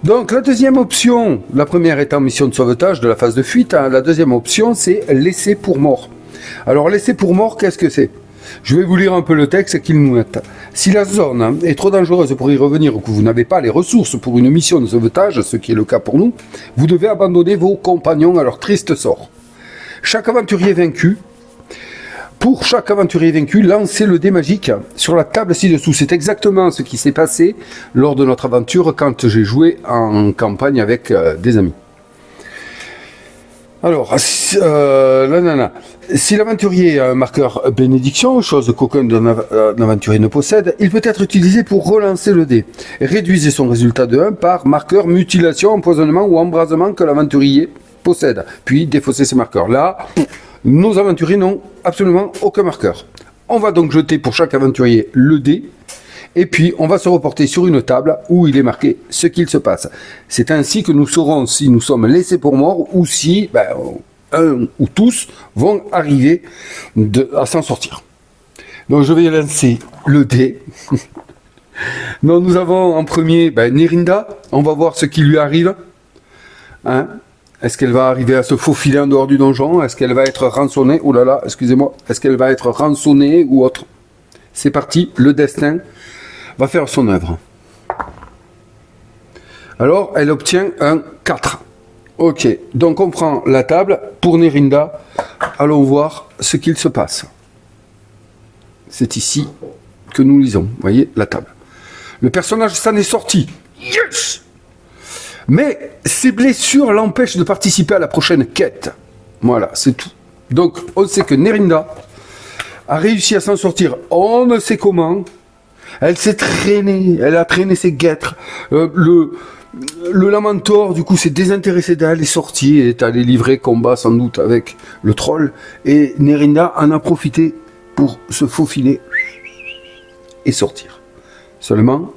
[SPEAKER 2] Donc, la deuxième option, la première étant mission de sauvetage de la phase de fuite, la deuxième option, c'est laisser pour mort. Alors, laisser pour mort, qu'est-ce que c'est ? Je vais vous lire un peu le texte qu'ils nous mettent. Si la zone est trop dangereuse pour y revenir ou que vous n'avez pas les ressources pour une mission de sauvetage, ce qui est le cas pour nous, vous devez abandonner vos compagnons à leur triste sort. Pour chaque aventurier vaincu, lancez le dé magique sur la table ci-dessous. C'est exactement ce qui s'est passé lors de notre aventure quand j'ai joué en campagne avec des amis. Alors, si l'aventurier a un marqueur bénédiction, chose qu'aucun aventurier ne possède, il peut être utilisé pour relancer le dé. Réduisez son résultat de 1 par marqueur mutilation, empoisonnement ou embrasement que l'aventurier possède. Puis défaussez ces marqueurs. Là, nos aventuriers n'ont absolument aucun marqueur. On va donc jeter pour chaque aventurier le dé. Et puis, on va se reporter sur une table où il est marqué ce qu'il se passe. C'est ainsi que nous saurons si nous sommes laissés pour morts ou si un ou tous vont arriver à s'en sortir. Donc, je vais lancer le dé. Donc, nous avons en premier Nerinda. On va voir ce qui lui arrive. Est-ce qu'elle va arriver à se faufiler en dehors du donjon? Est-ce qu'elle va être rançonnée? Oh là là, excusez-moi. Est-ce qu'elle va être rançonnée ou autre? C'est parti, le destin va faire son œuvre. Alors, elle obtient un 4. Ok, donc on prend la table pour Nerinda. Allons voir ce qu'il se passe. C'est ici que nous lisons. Vous voyez, la table. Le personnage s'en est sorti. Yes! Mais ses blessures l'empêchent de participer à la prochaine quête. Voilà, c'est tout. Donc, on sait que Nerinda a réussi à s'en sortir. On ne sait comment. Elle s'est traînée, elle a traîné ses guêtres. Le Lamentor, du coup, s'est désintéressé d'elle, est sorti, est allé livrer combat sans doute avec le troll. Et Nerinda en a profité pour se faufiler et sortir. Seulement,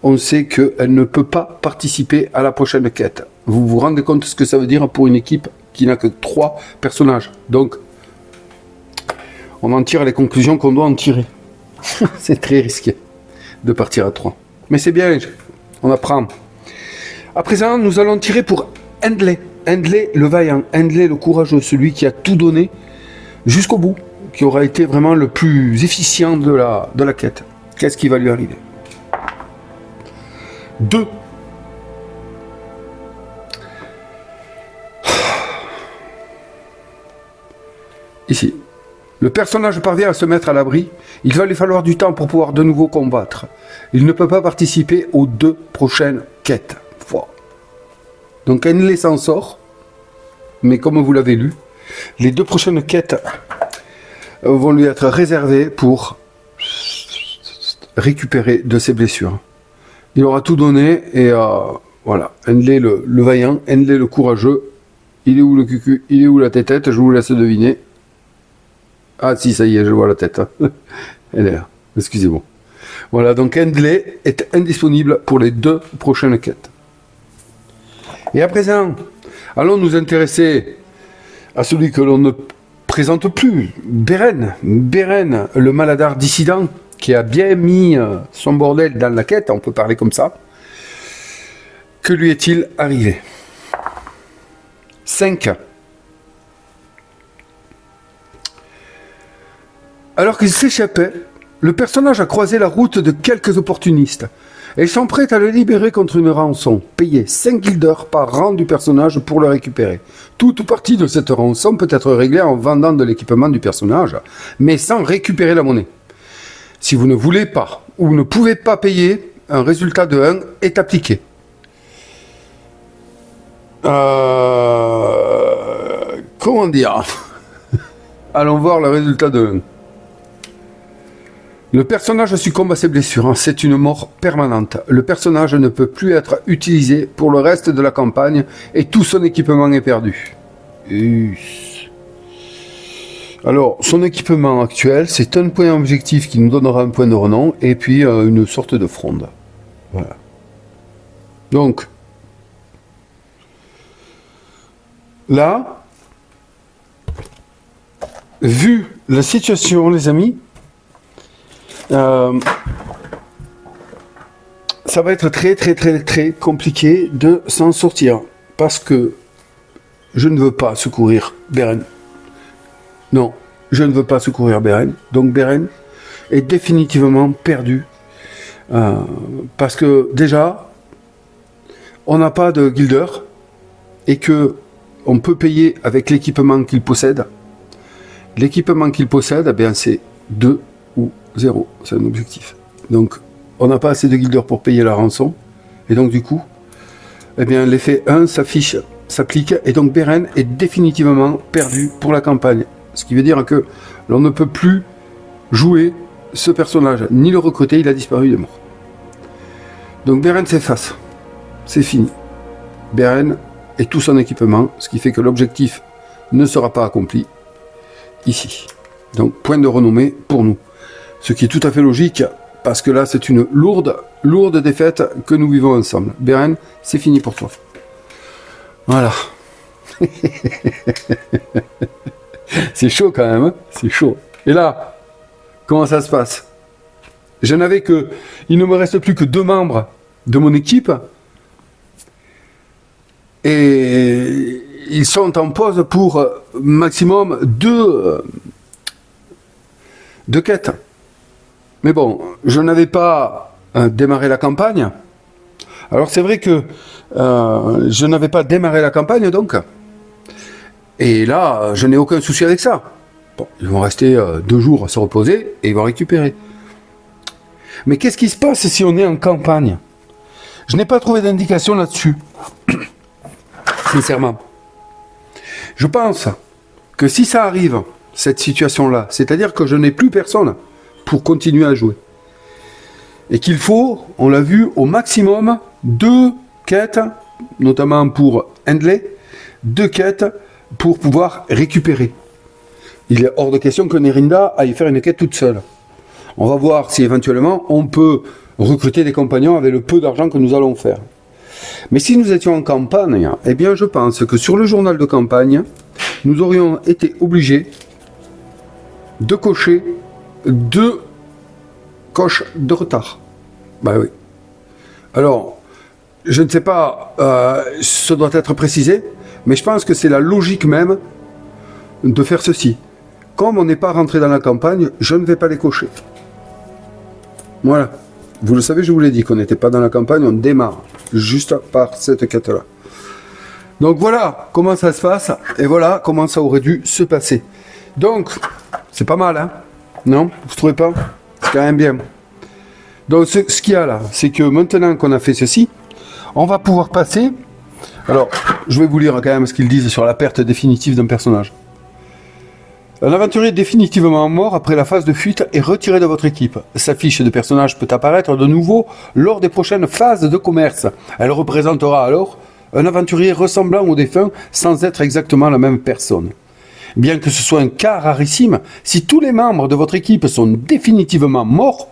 [SPEAKER 2] on sait qu'elle ne peut pas participer à la prochaine quête. Vous vous rendez compte de ce que ça veut dire pour une équipe qui n'a que 3 personnages. Donc, on en tire les conclusions qu'on doit en tirer. C'est très risqué de partir à 3. Mais c'est bien, on apprend. À présent, nous allons tirer pour Hendley. Hendley le vaillant, Hendley le courageux, celui qui a tout donné jusqu'au bout, qui aura été vraiment le plus efficient de la quête. Qu'est-ce qui va lui arriver? 2. Ici. Le personnage parvient à se mettre à l'abri. Il va lui falloir du temps pour pouvoir de nouveau combattre. Il ne peut pas participer aux 2 prochaines quêtes. Wow. Donc Henley s'en sort. Mais comme vous l'avez lu, les 2 prochaines quêtes vont lui être réservées pour récupérer de ses blessures. Il aura tout donné et voilà. Henley le vaillant, Henley le courageux. Il est où le cucu? Il est où la tête? Je vous laisse deviner. Ah si, ça y est, je vois la tête. Elle est là. Excusez-moi. Voilà, donc Henley est indisponible pour les 2 prochaines quêtes. Et à présent, allons nous intéresser à celui que l'on ne présente plus, Beren. Beren, le maladar dissident, qui a bien mis son bordel dans la quête, on peut parler comme ça. Que lui est-il arrivé? 5. Alors qu'il s'échappait, le personnage a croisé la route de quelques opportunistes. Ils sont prêts à le libérer contre une rançon, payée 5 guilders par rang du personnage pour le récupérer. Toute partie de cette rançon peut être réglée en vendant de l'équipement du personnage, mais sans récupérer la monnaie. Si vous ne voulez pas ou ne pouvez pas payer, un résultat de 1 est appliqué. Comment dire? Allons voir le résultat de 1. Le personnage succombe à ses blessures, c'est une mort permanente. Le personnage ne peut plus être utilisé pour le reste de la campagne et tout son équipement est perdu. Alors, son équipement actuel, c'est un point objectif qui nous donnera un point de renom et puis une sorte de fronde. Voilà. Donc, là, vu la situation, les amis, ça va être très compliqué de s'en sortir parce que je ne veux pas secourir Beren. Non, je ne veux pas secourir Beren. Donc Beren est définitivement perdu parce que déjà on n'a pas de guilder et que on peut payer avec l'équipement qu'il possède. L'équipement qu'il possède, eh bien c'est 2 ou 0, c'est un objectif. Donc, on n'a pas assez de guilders pour payer la rançon, et donc du coup, eh bien, l'effet 1 s'applique, et donc Beren est définitivement perdu pour la campagne. Ce qui veut dire que l'on ne peut plus jouer ce personnage, ni le recruter, il a disparu, il est mort. Donc Beren s'efface, c'est fini. Beren et tout son équipement, ce qui fait que l'objectif ne sera pas accompli ici. Donc, point de renommée pour nous. Ce qui est tout à fait logique, parce que là, c'est une lourde défaite que nous vivons ensemble. Beren, c'est fini pour toi. Voilà. C'est chaud quand même, hein, c'est chaud. Et là, comment ça se passe? Il ne me reste plus que 2 membres de mon équipe, et ils sont en pause pour maximum 2 quêtes. Mais bon, je n'avais pas démarré la campagne. Alors c'est vrai que je n'avais pas démarré la campagne donc. Et là, je n'ai aucun souci avec ça. Bon, ils vont rester 2 jours à se reposer et ils vont récupérer. Mais qu'est-ce qui se passe si on est en campagne? Je n'ai pas trouvé d'indication là-dessus. Sincèrement. Je pense que si ça arrive, cette situation-là, c'est-à-dire que je n'ai plus personne pour continuer à jouer, et qu'il faut, on l'a vu, au maximum 2 quêtes, notamment pour Henley, 2 quêtes pour pouvoir récupérer. Il est hors de question que Nerinda aille faire une quête toute seule. On va voir si éventuellement on peut recruter des compagnons avec le peu d'argent que nous allons faire. Mais si nous étions en campagne, eh bien je pense que sur le journal de campagne, nous aurions été obligés de cocher 2 coches de retard. Bah oui. Alors, je ne sais pas, ça doit être précisé, mais je pense que c'est la logique même de faire ceci. Comme on n'est pas rentré dans la campagne, je ne vais pas les cocher. Voilà. Vous le savez, je vous l'ai dit qu'on n'était pas dans la campagne, on démarre juste par cette quête-là. Donc voilà comment ça se passe, et voilà comment ça aurait dû se passer. Donc, c'est pas mal, hein? Non? Vous trouvez pas? C'est quand même bien. Donc, ce qu'il y a là, c'est que maintenant qu'on a fait ceci, on va pouvoir passer... Alors, je vais vous lire quand même ce qu'ils disent sur la perte définitive d'un personnage. Un aventurier définitivement mort après la phase de fuite est retiré de votre équipe. Sa fiche de personnage peut apparaître de nouveau lors des prochaines phases de commerce. Elle représentera alors un aventurier ressemblant au défunt sans être exactement la même personne. Bien que ce soit un cas rarissime, si tous les membres de votre équipe sont définitivement morts,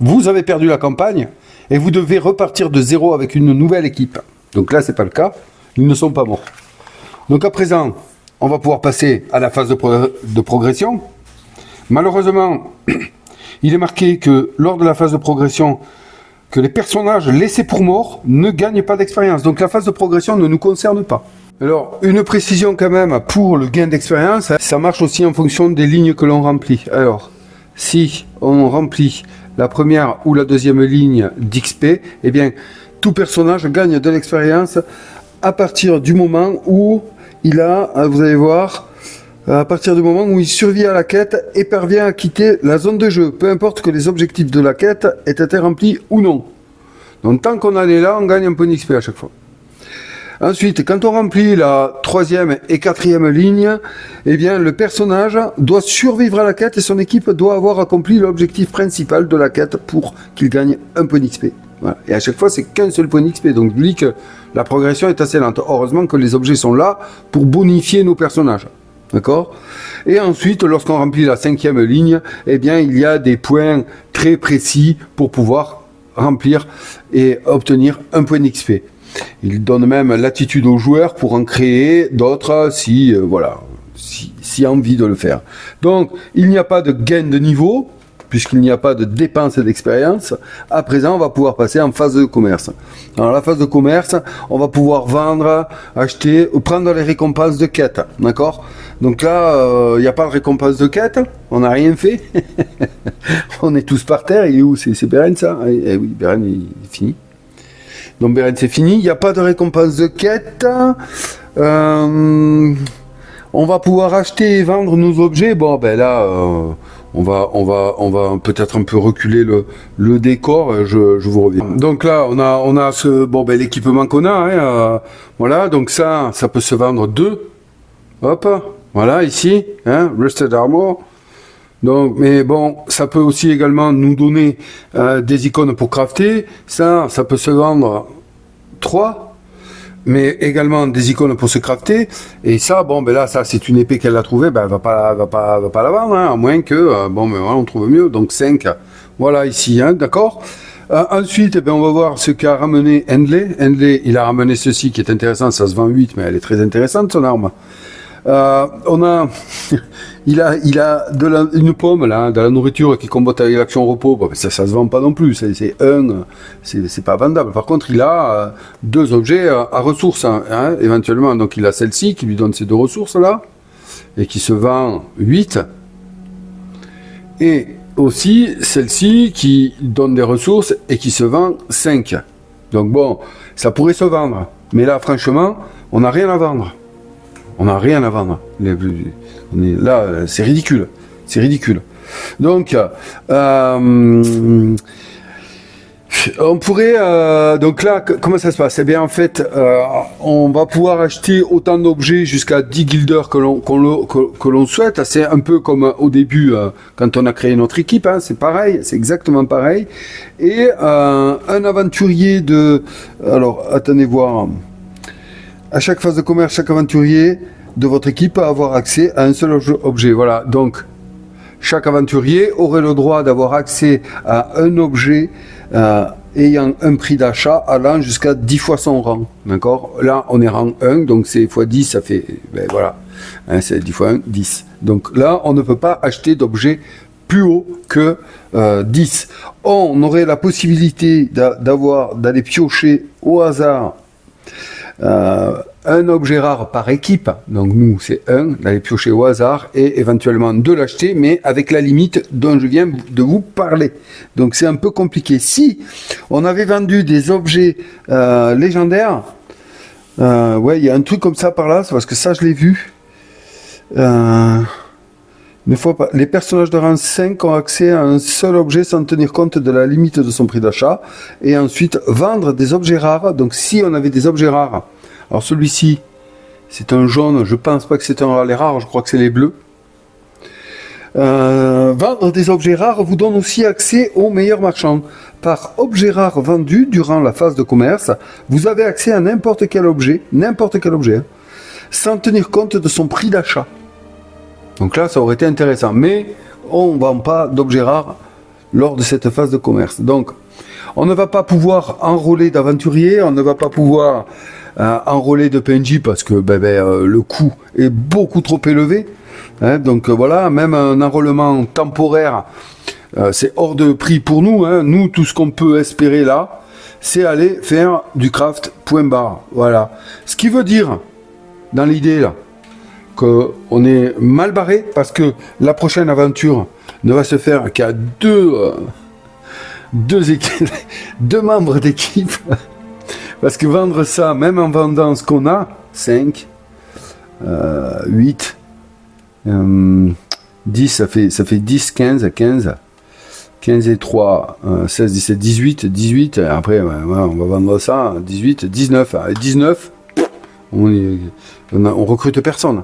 [SPEAKER 2] vous avez perdu la campagne et vous devez repartir de zéro avec une nouvelle équipe. Donc là, c'est pas le cas, ils ne sont pas morts. Donc à présent, on va pouvoir passer à la phase de progression. Malheureusement, il est marqué que lors de la phase de progression, que les personnages laissés pour morts ne gagnent pas d'expérience. Donc la phase de progression ne nous concerne pas. Alors, une précision quand même pour le gain d'expérience, ça marche aussi en fonction des lignes que l'on remplit. Alors, si on remplit la première ou la deuxième ligne d'XP, eh bien, tout personnage gagne de l'expérience à partir du moment où il a, vous allez voir, à partir du moment où il survit à la quête et parvient à quitter la zone de jeu, peu importe que les objectifs de la quête aient été remplis ou non. Donc tant qu'on en est là, on gagne un point d'XP à chaque fois. Ensuite, quand on remplit la troisième et quatrième ligne, eh bien le personnage doit survivre à la quête et son équipe doit avoir accompli l'objectif principal de la quête pour qu'il gagne un point d'XP. Voilà. Et à chaque fois, c'est qu'un seul point d'XP. Donc, je dis que la progression est assez lente. Heureusement que les objets sont là pour bonifier nos personnages. D'accord? Et ensuite, lorsqu'on remplit la cinquième ligne, eh bien, il y a des points très précis pour pouvoir remplir et obtenir un point d'XP. Il donne même latitude aux joueurs pour en créer d'autres si, si envie de le faire. Donc, il n'y a pas de gain de niveau, puisqu'il n'y a pas de dépenses d'expérience. À présent, on va pouvoir passer en phase de commerce. Dans la phase de commerce, on va pouvoir vendre, acheter ou prendre les récompenses de quête. D'accord? Donc là, il n'y a pas de récompense de quête. On n'a rien fait. On est tous par terre. Il est où? C'est Beren, ça? Eh oui, Beren, il est fini. Donc Beren, c'est fini. Il n'y a pas de récompense de quête. On va pouvoir acheter et vendre nos objets. Bon, ben là... On va peut-être un peu reculer le décor. Je vous reviens. Donc là, on a l'équipement qu'on a. Hein, voilà. Donc ça peut se vendre 2. Hop. Voilà ici. Hein, Rusted Armor. Donc, mais bon, ça peut aussi également nous donner des icônes pour crafter. Ça peut se vendre 3. Mais également des icônes pour se crafter. Et ça, là, ça, c'est une épée qu'elle a trouvée, elle va pas la vendre, hein, à moins que, voilà, on trouve mieux. Donc 5, voilà, ici, hein, d'accord. Ensuite, on va voir ce qu'a ramené Hendley. Hendley, il a ramené ceci qui est intéressant, ça se vend 8, mais elle est très intéressante, son arme. Il a une pomme là, de la nourriture qui combatte avec l'action repos. Ça se vend pas non plus. C'est pas vendable. Par contre, il a 2 objets à ressources, hein, éventuellement. Donc, il a celle-ci qui lui donne ces 2 ressources là et qui se vend 8. Et aussi celle-ci qui donne des ressources et qui se vend 5. Donc bon, ça pourrait se vendre. Mais là, franchement, on n'a rien à vendre. On n'a rien à vendre. On est là, c'est ridicule. C'est ridicule. Donc, on pourrait... donc là, comment ça se passe? Eh bien, en fait, on va pouvoir acheter autant d'objets jusqu'à 10 guilders que l'on souhaite. C'est un peu comme au début, quand on a créé notre équipe. Hein, c'est pareil, c'est exactement pareil. Et un aventurier de... Alors, attendez voir... À chaque phase de commerce, chaque aventurier de votre équipe va avoir accès à un seul objet. Voilà, donc chaque aventurier aurait le droit d'avoir accès à un objet ayant un prix d'achat allant jusqu'à 10 fois son rang. D'accord? Là, on est rang 1, donc c'est x 10, ça fait... voilà, hein, c'est 10 fois 1, 10. Donc là, on ne peut pas acheter d'objet plus haut que 10. On aurait la possibilité d'aller piocher au hasard un objet rare par équipe, donc nous c'est 1, d'aller piocher au hasard et éventuellement de l'acheter, mais avec la limite dont je viens de vous parler. Donc c'est un peu compliqué. Si on avait vendu des objets légendaires, ouais, il y a un truc comme ça par là, c'est parce que ça je l'ai vu. Ne faut pas. Les personnages de rang 5 ont accès à un seul objet sans tenir compte de la limite de son prix d'achat. Et ensuite, vendre des objets rares. Donc, si on avait des objets rares, alors celui-ci, c'est un jaune. Je pense pas que c'est un les rares. Je crois que c'est les bleus. Vendre des objets rares vous donne aussi accès aux meilleurs marchands. Par objet rare vendu durant la phase de commerce, vous avez accès à n'importe quel objet, hein, sans tenir compte de son prix d'achat. Donc là, ça aurait été intéressant. Mais on ne vend pas d'objets rares lors de cette phase de commerce. Donc, on ne va pas pouvoir enrôler d'aventuriers, on ne va pas pouvoir enrôler de PNJ parce que le coût est beaucoup trop élevé. Hein, donc voilà, même un enrôlement temporaire, c'est hors de prix pour nous. Hein. Nous, tout ce qu'on peut espérer là, c'est aller faire du craft, point barre. Voilà. Ce qui veut dire, dans l'idée là, qu'on est mal barré parce que la prochaine aventure ne va se faire qu'à deux membres d'équipe. Parce que vendre ça, même en vendant ce qu'on a, 5, 8, 10, ça fait 10, 15 et 3, 16, 17, 18, après on va vendre ça, 18, 19, 19, on recrute personne,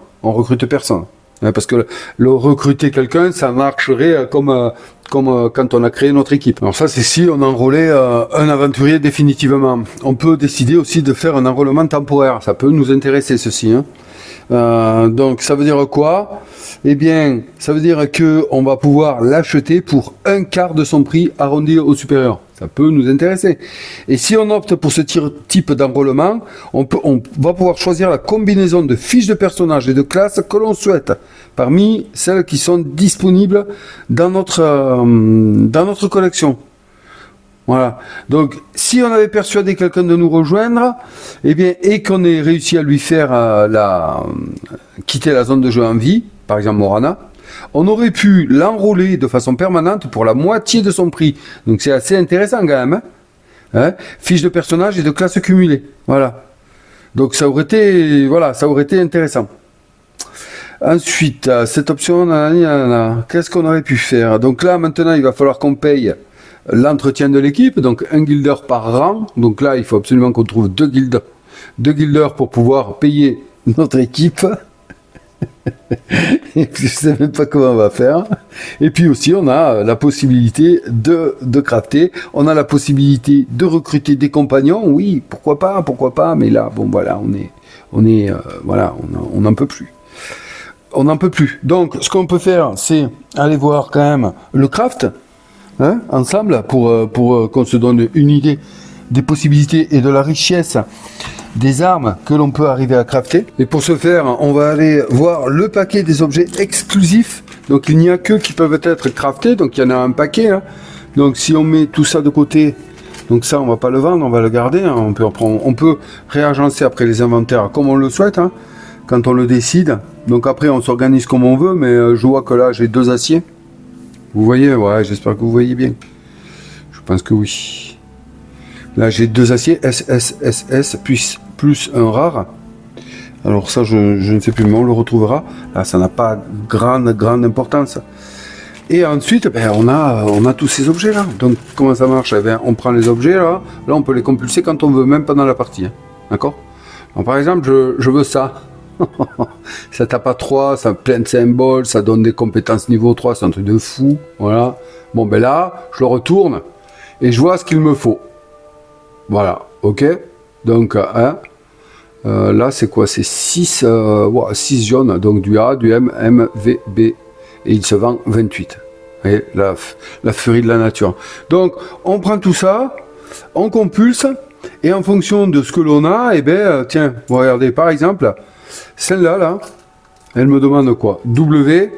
[SPEAKER 2] parce que le recruter quelqu'un, ça marcherait comme quand on a créé notre équipe. Alors ça, c'est si on enrôlait un aventurier définitivement. On peut décider aussi de faire un enrôlement temporaire, ça peut nous intéresser ceci, hein. Donc ça veut dire quoi? Eh bien, ça veut dire que on va pouvoir l'acheter pour un quart de son prix arrondi au supérieur. Ça peut nous intéresser. Et si on opte pour ce type d'enrôlement, on va pouvoir choisir la combinaison de fiches de personnages et de classes que l'on souhaite, parmi celles qui sont disponibles dans notre collection. Voilà. Donc, si on avait persuadé quelqu'un de nous rejoindre, et qu'on ait réussi à lui faire quitter la zone de jeu en vie, par exemple Morana, on aurait pu l'enrôler de façon permanente pour la moitié de son prix. Donc, c'est assez intéressant quand même. Hein, fiches de personnage et de classes cumulées. Voilà. Donc, ça aurait été intéressant. Ensuite, cette option, qu'est-ce qu'on aurait pu faire? Donc là, maintenant, il va falloir qu'on paye l'entretien de l'équipe, donc un guilder par rang. Donc là, il faut absolument qu'on trouve deux guilders pour pouvoir payer notre équipe. Et puis, je sais même pas comment on va faire. Et puis aussi, on a la possibilité de crafter. On a la possibilité de recruter des compagnons. Oui, pourquoi pas. Mais là, bon, voilà, on n'en peut plus. On n'en peut plus. Donc, ce qu'on peut faire, c'est aller voir quand même le craft. Hein, ensemble pour qu'on se donne une idée des possibilités et de la richesse des armes que l'on peut arriver à crafter. Et pour ce faire, on va aller voir le paquet des objets exclusifs. Donc il n'y a que qui peuvent être craftés, donc il y en a un paquet. Hein. Donc si on met tout ça de côté, donc ça on va pas le vendre, on va le garder. Hein. On peut réagencer après les inventaires comme on le souhaite, hein, quand on le décide. Donc après on s'organise comme on veut, mais je vois que là j'ai 2 aciers. Vous voyez, ouais, j'espère que vous voyez bien. Je pense que oui. Là, j'ai 2 aciers SSSS plus un rare. Alors ça, je ne sais plus, mais on le retrouvera. Là, ça n'a pas grande importance. Et ensuite, on a tous ces objets là. Donc, comment ça marche? On prend les objets là. Là, on peut les compulser quand on veut, même pendant la partie. Hein. D'accord? Donc, par exemple, je veux ça. Ça tape à 3, ça a plein de symboles, ça donne des compétences niveau 3, c'est un truc de fou. Voilà. Bon, là, je le retourne et je vois ce qu'il me faut. Voilà. Ok. Donc, là, c'est quoi? C'est 6 jaunes. Donc, du A, du M, M, V, B. Et il se vend 28. Et la furie de la nature. Donc, on prend tout ça, on compulse, et en fonction de ce que l'on a, tiens, vous regardez, par exemple, celle-là, là, elle me demande quoi? W,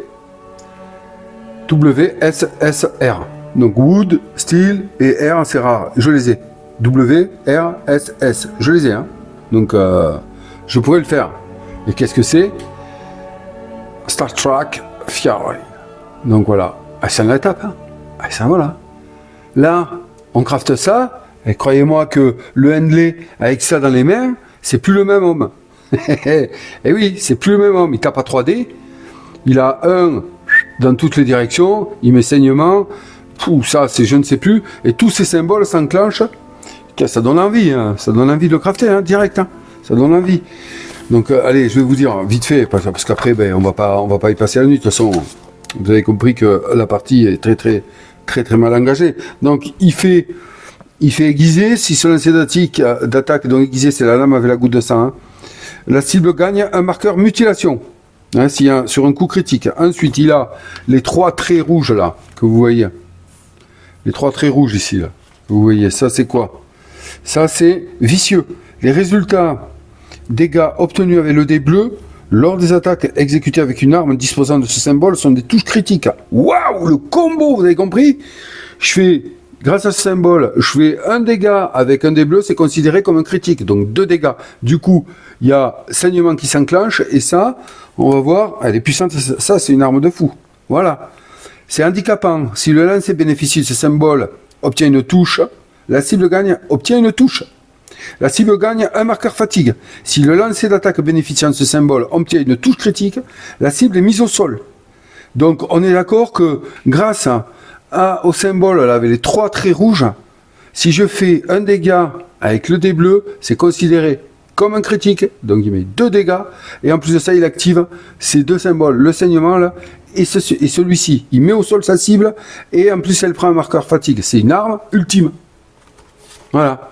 [SPEAKER 2] S, S, R. Donc Wood, Steel et R, c'est rare. Je les ai. W, R, S, S. Je les ai. Hein. Donc, je pourrais le faire. Et qu'est-ce que c'est? Star Trek Fury. Donc voilà. Ah, c'est un étape. Hein. Ah, ça voilà. Là, on crafte ça. Et croyez-moi que le Henley, avec ça dans les mains, c'est plus le même homme. Et oui, c'est plus le même homme. Il tape à 3D. Il a dans toutes les directions, il met saignement, tout ça, c'est je ne sais plus, et tous ces symboles s'enclenchent, ça donne envie, hein, ça donne envie de le crafter, hein, direct, hein, ça donne envie. Donc allez, je vais vous dire vite fait, parce qu'après, ben, on va pas y passer la nuit, de toute façon, vous avez compris que la partie est très mal engagée. Donc il fait aiguiser, si ce lancer d'attaque, donc aiguisé, c'est la lame avec la goutte de sang, hein. La cible gagne un marqueur mutilation, hein, sur un coup critique. Ensuite, il a les 3 traits rouges là, que vous voyez. Les 3 traits rouges ici, là. Vous voyez, ça c'est quoi? Ça c'est vicieux. Les résultats dégâts obtenus avec le dé bleu lors des attaques exécutées avec une arme disposant de ce symbole sont des touches critiques. Waouh, le combo, vous avez compris? Grâce à ce symbole, je fais un dégât avec un dé bleu, c'est considéré comme un critique, donc 2 dégâts. Du coup, il y a saignement qui s'enclenche, et ça, on va voir, elle est puissante, ça c'est une arme de fou. Voilà. C'est handicapant. Si le lancer bénéficie de ce symbole, obtient une touche, la cible gagne, obtient une touche. La cible gagne un marqueur fatigue. Si le lancer d'attaque bénéficiant de ce symbole obtient une touche critique, la cible est mise au sol. Donc on est d'accord que grâce au symbole là, avec les 3 traits rouges, si je fais un dégât avec le dé bleu, c'est considéré comme un critique, donc il met 2 dégâts, et en plus de ça, il active ces 2 symboles, le saignement là, et celui-ci. Il met au sol sa cible, et en plus, elle prend un marqueur fatigue. C'est une arme ultime. Voilà.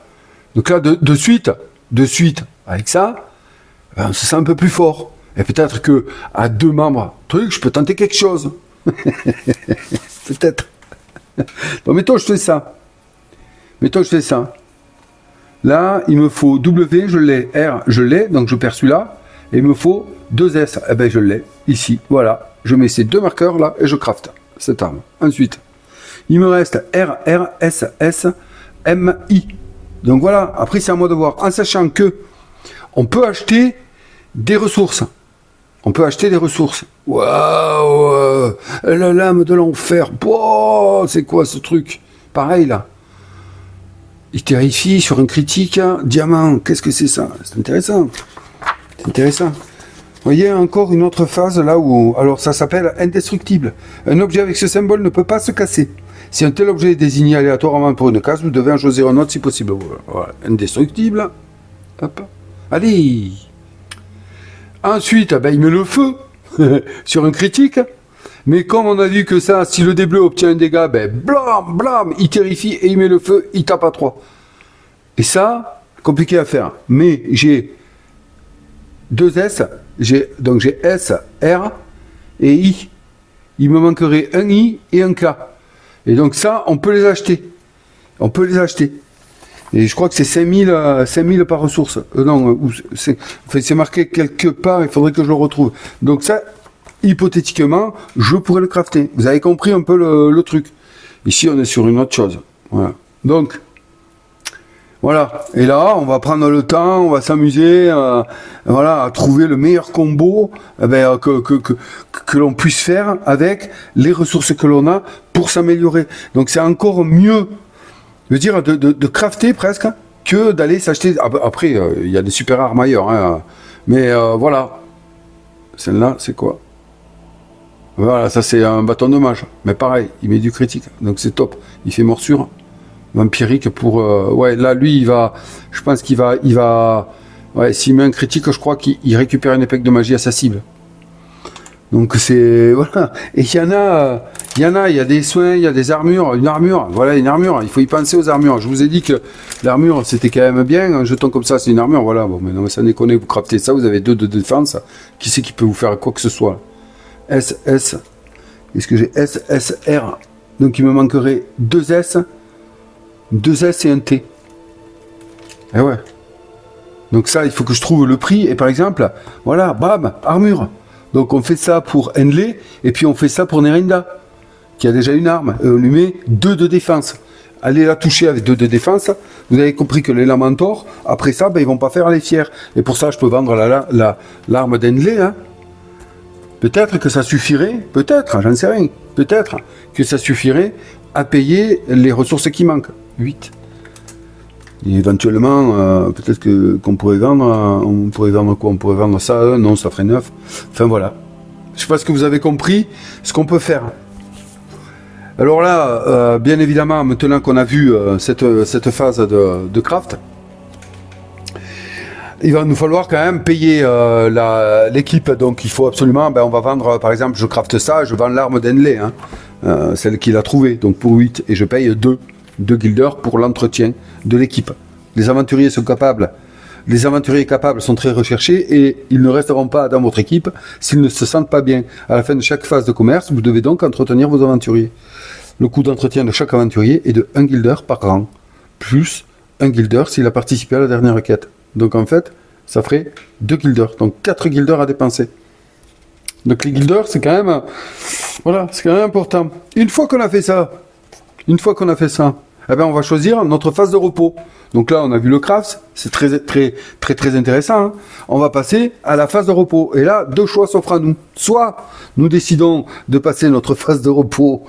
[SPEAKER 2] Donc là, de suite, avec ça, ben, on se sent un peu plus fort. Et peut-être que à 2 membres, je peux tenter quelque chose. Peut-être. Bon, mettons, je fais ça. Là, il me faut W, je l'ai, R, je l'ai, donc je perds celui-là, et il me faut 2 S, eh ben je l'ai, ici, voilà. Je mets ces 2 marqueurs là, et je crafte cette arme. Ensuite, il me reste R, R, S, S, M, I. Donc voilà, après c'est à moi de voir, en sachant que on peut acheter des ressources. Waouh, la lame de l'enfer, wow, c'est quoi ce truc? Pareil là. Il terrifie sur un critique, hein. Diamant, qu'est-ce que c'est ça? C'est intéressant. Vous voyez encore une autre phase là où... Alors ça s'appelle indestructible. Un objet avec ce symbole ne peut pas se casser. Si un tel objet est désigné aléatoirement pour une case, vous devez en choisir un autre si possible. Voilà. Indestructible. Hop. Allez. Ensuite, ben, il met le feu sur un critique. Mais comme on a vu que ça, si le dé bleu obtient un dégât, ben blam, blam, il terrifie et il met le feu, il tape à 3. Et ça, compliqué à faire. Mais j'ai 2 S, donc j'ai S, R et I. Il me manquerait un I et un K. Et donc ça, on peut les acheter. Et je crois que c'est 5000 par ressource. C'est marqué quelque part, il faudrait que je le retrouve. Donc ça, hypothétiquement, je pourrais le crafter. Vous avez compris un peu le truc. Ici, on est sur une autre chose. Voilà. Donc, voilà. Et là, on va prendre le temps, on va s'amuser à trouver le meilleur combo que l'on puisse faire avec les ressources que l'on a pour s'améliorer. Donc, c'est encore mieux, je veux dire, de crafter presque que d'aller s'acheter. Après, il y a des super armes ailleurs. Hein. Mais voilà. Celle-là, c'est quoi? Voilà, ça c'est un bâton de mage. Mais pareil, il met du critique. Donc c'est top. Il fait morsure vampirique pour... ouais, là, lui, je pense qu'il va... Ouais, s'il met un critique, je crois qu'il récupère une épée de magie à sa cible. Donc c'est... Voilà. Et il y a des soins, il y a des armures. Une armure, voilà, une armure. Il faut y penser aux armures. Je vous ai dit que l'armure, c'était quand même bien. Un jeton comme ça, c'est une armure. Voilà, bon, mais non, mais ça déconne, vous craftez ça, vous avez 2 de défense. Qui c'est qui peut vous faire quoi que ce soit? S, est-ce que j'ai S, S, R? Donc il me manquerait 2 S et un T. Et ouais. Donc ça, il faut que je trouve le prix. Et par exemple, voilà, bam, armure. Donc on fait ça pour Henley, et puis on fait ça pour Nerinda, qui a déjà une arme. Et on lui met 2 de défense. Allez la toucher avec 2 de défense. Vous avez compris que les Lamentors, après ça, ben, ils vont pas faire les fiers. Et pour ça, je peux vendre l'arme d'Henley, hein. Peut-être que ça suffirait, peut-être, j'en sais rien, peut-être que ça suffirait à payer les ressources qui manquent. 8. Et éventuellement, peut-être qu'on pourrait vendre, on pourrait vendre quoi? On pourrait vendre ça, non, ça ferait 9. Enfin voilà. Je sais pas ce que vous avez compris, ce qu'on peut faire. Alors là, bien évidemment, maintenant qu'on a vu cette phase de craft, il va nous falloir quand même payer l'équipe. Donc il faut absolument, on va vendre, par exemple, je crafte ça, je vends l'arme d'Henley, celle qu'il a trouvée, donc pour 8, et je paye 2 guilders pour l'entretien de l'équipe. Les aventuriers capables sont très recherchés et ils ne resteront pas dans votre équipe s'ils ne se sentent pas bien. À la fin de chaque phase de commerce, vous devez donc entretenir vos aventuriers. Le coût d'entretien de chaque aventurier est de 1 guilder par rang, plus 1 guilder s'il a participé à la dernière quête. Donc en fait, ça ferait 2 guilders, donc 4 guilders à dépenser. Donc les guilders, c'est quand même, c'est quand même important. Une fois qu'on a fait ça, on va choisir notre phase de repos. Donc là, on a vu le craft, c'est très intéressant. On va passer à la phase de repos. Et là, 2 choix s'offrent à nous. Soit nous décidons de passer notre phase de repos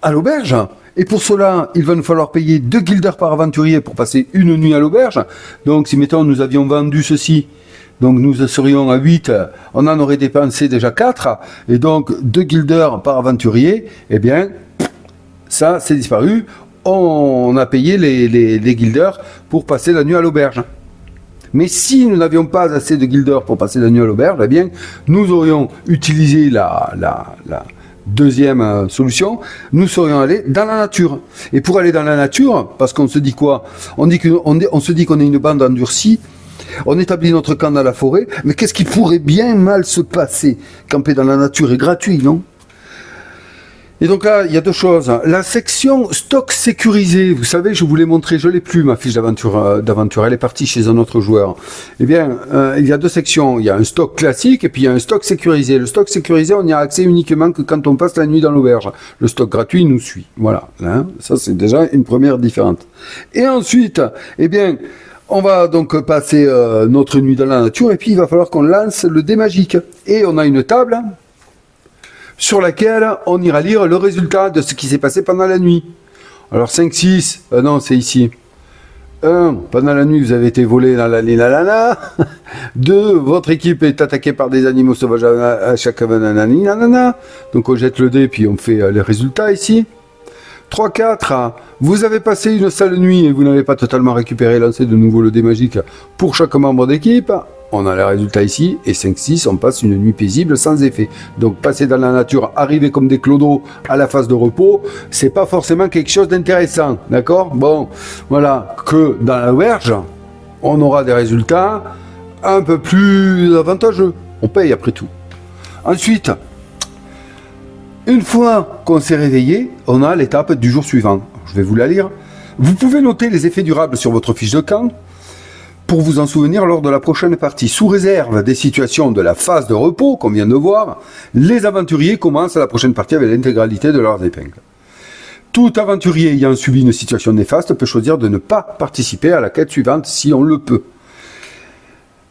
[SPEAKER 2] à l'auberge. Et pour cela, il va nous falloir payer 2 guilders par aventurier pour passer une nuit à l'auberge. Donc si, mettons, nous avions vendu ceci, donc nous serions à 8, on en aurait dépensé déjà 4. Et donc 2 guilders par aventurier, ça, c'est disparu. On a payé les guilders pour passer la nuit à l'auberge. Mais si nous n'avions pas assez de guilders pour passer la nuit à l'auberge, nous aurions utilisé la deuxième solution, nous serions allés dans la nature. Et pour aller dans la nature, parce qu'on se dit quoi ? On se dit qu'on est une bande endurcie, on établit notre camp dans la forêt, mais qu'est-ce qui pourrait bien mal se passer ? Camper dans la nature est gratuit, non ? Et donc là, il y a 2 choses. La section stock sécurisé, vous savez, je vous l'ai montré, je l'ai plus, ma fiche d'aventure, elle est partie chez un autre joueur. Il y a 2 sections. Il y a un stock classique et puis il y a un stock sécurisé. Le stock sécurisé, on y a accès uniquement que quand on passe la nuit dans l'auberge. Le stock gratuit nous suit. Voilà. Ça, c'est déjà une première différence. Et ensuite, on va donc passer notre nuit dans la nature et puis il va falloir qu'on lance le dé magique. Et on a une table sur laquelle on ira lire le résultat de ce qui s'est passé pendant la nuit. Alors 5, 6, non, c'est ici. 1, pendant la nuit, vous avez été volé dans la nanana. 2, votre équipe est attaquée par des animaux sauvages à chaque nanana. Donc on jette le dé, puis on fait les résultats ici. 3, 4, vous avez passé une sale nuit et vous n'avez pas totalement récupéré, lancez de nouveau le dé magique pour chaque membre d'équipe. On a les résultats ici, et 5, 6, on passe une nuit paisible sans effet. Donc passer dans la nature, arriver comme des clodos à la phase de repos, c'est pas forcément quelque chose d'intéressant, d'accord ? Bon, voilà, que dans l'auberge, on aura des résultats un peu plus avantageux. On paye après tout. Ensuite, une fois qu'on s'est réveillé, on a l'étape du jour suivant. Je vais vous la lire. Vous pouvez noter les effets durables sur votre fiche de camp pour vous en souvenir lors de la prochaine partie. Sous réserve des situations de la phase de repos qu'on vient de voir, les aventuriers commencent la prochaine partie avec l'intégralité de leurs épingles. Tout aventurier ayant subi une situation néfaste peut choisir de ne pas participer à la quête suivante si on le peut.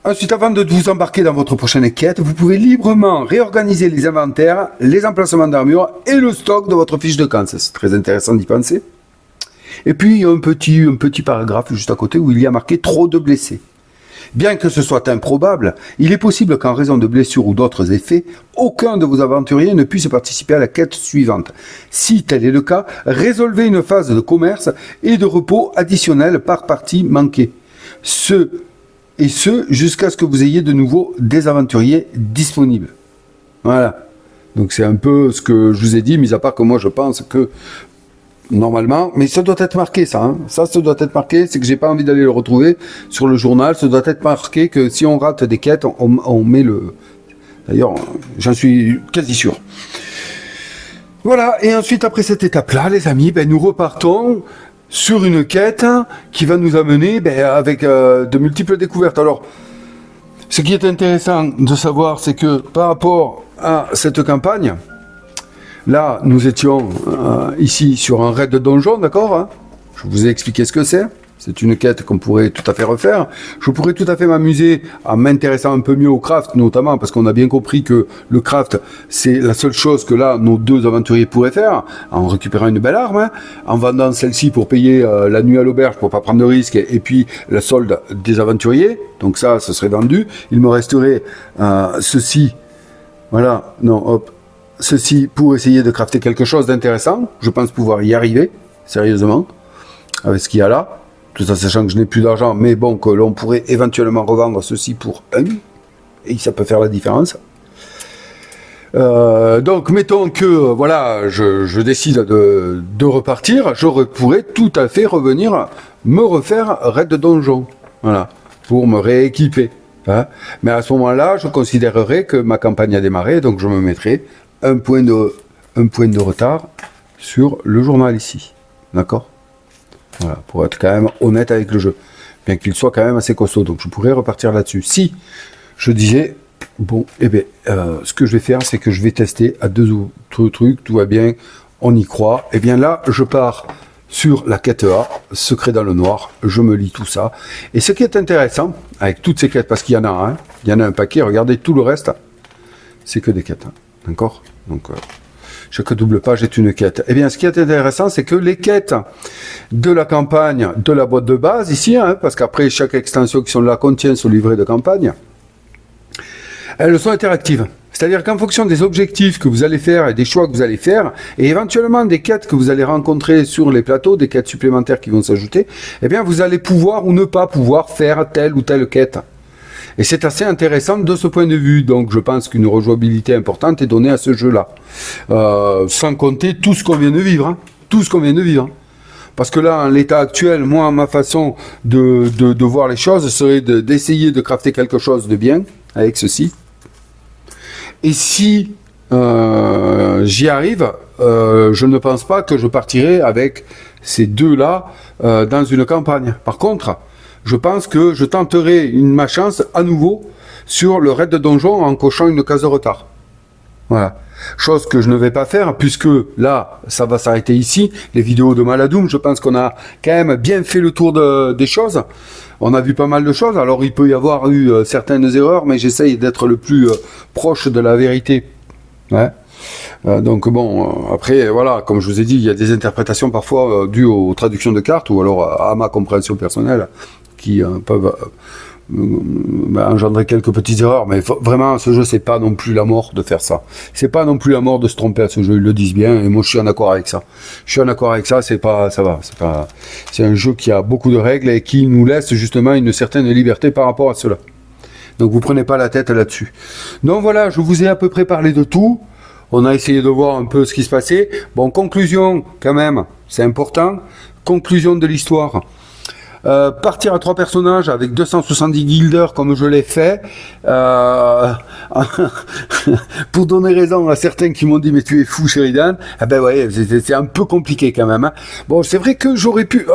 [SPEAKER 2] Ensuite, avant de vous embarquer dans votre prochaine quête, vous pouvez librement réorganiser les inventaires, les emplacements d'armure et le stock de votre fiche de camp. C'est très intéressant d'y penser. Et puis, il y a un petit paragraphe juste à côté où il y a marqué « trop de blessés ». Bien que ce soit improbable, il est possible qu'en raison de blessures ou d'autres effets, aucun de vos aventuriers ne puisse participer à la quête suivante. Si tel est le cas, résolvez une phase de commerce et de repos additionnelle par partie manquée. Ce jusqu'à ce que vous ayez de nouveau des aventuriers disponibles. Voilà. Donc c'est un peu ce que je vous ai dit, mis à part que moi je pense que normalement, mais ça doit être marqué ça, ça doit être marqué, c'est que j'ai pas envie d'aller le retrouver sur le journal, ça doit être marqué que si on rate des quêtes, on met le... D'ailleurs, j'en suis quasi sûr. Voilà, et ensuite après cette étape-là, les amis, nous repartons sur une quête qui va nous amener avec de multiples découvertes. Alors, ce qui est intéressant de savoir, c'est que par rapport à cette campagne, là, nous étions ici sur un raid de donjon, d'accord ? Je vous ai expliqué ce que c'est. C'est une quête qu'on pourrait tout à fait refaire. Je pourrais tout à fait m'amuser en m'intéressant un peu mieux au craft, notamment parce qu'on a bien compris que le craft, c'est la seule chose que là, nos 2 aventuriers pourraient faire, en récupérant une belle arme, en vendant celle-ci pour payer la nuit à l'auberge, pour pas prendre de risques, et puis la solde des aventuriers. Donc ça, ce serait vendu. Il me resterait ceci Voilà, non, hop. Ceci pour essayer de crafter quelque chose d'intéressant. Je pense pouvoir y arriver, sérieusement, avec ce qu'il y a là. Tout en sachant que je n'ai plus d'argent, mais bon, que l'on pourrait éventuellement revendre ceci pour 1. Et ça peut faire la différence. Donc, mettons que, voilà, je décide de repartir. Je pourrais tout à fait revenir me refaire raid de donjon. Voilà, pour me rééquiper. Hein. Mais à ce moment-là, je considérerais que ma campagne a démarré, donc je me mettrai un point de retard sur le journal ici. D'accord ? Voilà, pour être quand même honnête avec le jeu. Bien qu'il soit quand même assez costaud. Donc je pourrais repartir là-dessus. Si je disais, bon, eh bien, ce que je vais faire, c'est que je vais tester à 2 autres trucs, tout va bien, on y croit. Et bien là, je pars sur la quête A, secret dans le noir, je me lis tout ça. Et ce qui est intéressant, avec toutes ces quêtes, parce qu'il y en a un, il y en a un paquet, regardez tout le reste, c'est que des quêtes. Hein, d'accord ? Donc, chaque double page est une quête. Eh bien, ce qui est intéressant, c'est que les quêtes de la campagne, de la boîte de base, ici, hein, parce qu'après, chaque extension qui sont là contient ce livret de campagne, elles sont interactives. C'est-à-dire qu'en fonction des objectifs que vous allez faire et des choix que vous allez faire, et éventuellement des quêtes que vous allez rencontrer sur les plateaux, des quêtes supplémentaires qui vont s'ajouter, eh bien, vous allez pouvoir ou ne pas pouvoir faire telle ou telle quête. Et c'est assez intéressant de ce point de vue. Donc, je pense qu'une rejouabilité importante est donnée à ce jeu-là. Sans compter tout ce qu'on vient de vivre. Hein. Tout ce qu'on vient de vivre. Hein. Parce que là, en l'état actuel, moi, ma façon de voir les choses serait d'essayer de crafter quelque chose de bien avec ceci. Et si j'y arrive, je ne pense pas que je partirai avec ces deux-là dans une campagne. Par contre, je pense que je tenterai ma chance à nouveau sur le raid de donjon en cochant une case de retard. Voilà. Chose que je ne vais pas faire puisque là, ça va s'arrêter ici. Les vidéos de Maladoum, je pense qu'on a quand même bien fait le tour des choses. On a vu pas mal de choses. Alors, il peut y avoir eu certaines erreurs, mais j'essaye d'être le plus proche de la vérité. Ouais. Donc bon, après, voilà, comme je vous ai dit, il y a des interprétations parfois dues aux traductions de cartes ou alors à ma compréhension personnelle qui peuvent engendrer quelques petites erreurs, mais vraiment, ce jeu, c'est pas non plus la mort de faire ça. C'est pas non plus la mort de se tromper à ce jeu, ils le disent bien, et moi, je suis en accord avec ça. Je suis en accord avec ça, c'est pas, ça va, c'est un jeu qui a beaucoup de règles et qui nous laisse justement une certaine liberté par rapport à cela. Donc, vous prenez pas la tête là-dessus. Donc voilà, je vous ai à peu près parlé de tout. On a essayé de voir un peu ce qui se passait. Bon, conclusion, quand même, c'est important. Conclusion de l'histoire. Partir à 3 personnages avec 270 guilders comme je l'ai fait, pour donner raison à certains qui m'ont dit mais tu es fou Sheridan, eh ben ouais, c'est un peu compliqué quand même. Hein. Bon, c'est vrai que j'aurais pu,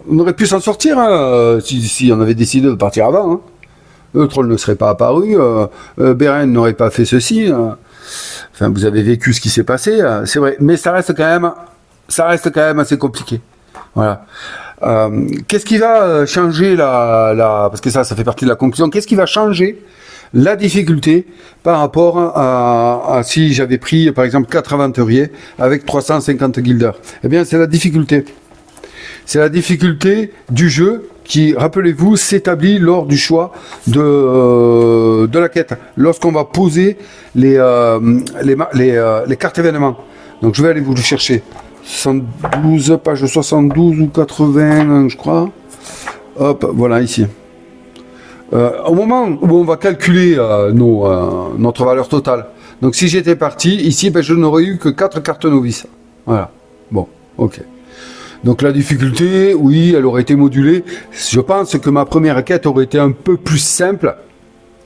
[SPEAKER 2] on aurait pu s'en sortir hein, si on avait décidé de partir avant. Hein. Le troll ne serait pas apparu, Beren n'aurait pas fait ceci. Enfin, vous avez vécu ce qui s'est passé, c'est vrai, mais ça reste quand même assez compliqué. Voilà. Qu'est-ce qui va changer parce que ça fait partie de la conclusion, qu'est-ce qui va changer la difficulté par rapport à si j'avais pris par exemple 4 aventuriers avec 350 guilders? Eh bien c'est la difficulté. C'est la difficulté du jeu qui, rappelez-vous, s'établit lors du choix de la quête, lorsqu'on va poser les cartes événements. Donc je vais aller vous le chercher. 72, page 72 ou 80, je crois. Hop, voilà, ici. Au moment où on va calculer notre valeur totale, donc si j'étais parti, ici, ben, je n'aurais eu que 4 cartes novices. Voilà. Bon, ok. Donc la difficulté, oui, elle aurait été modulée. Je pense que ma première quête aurait été un peu plus simple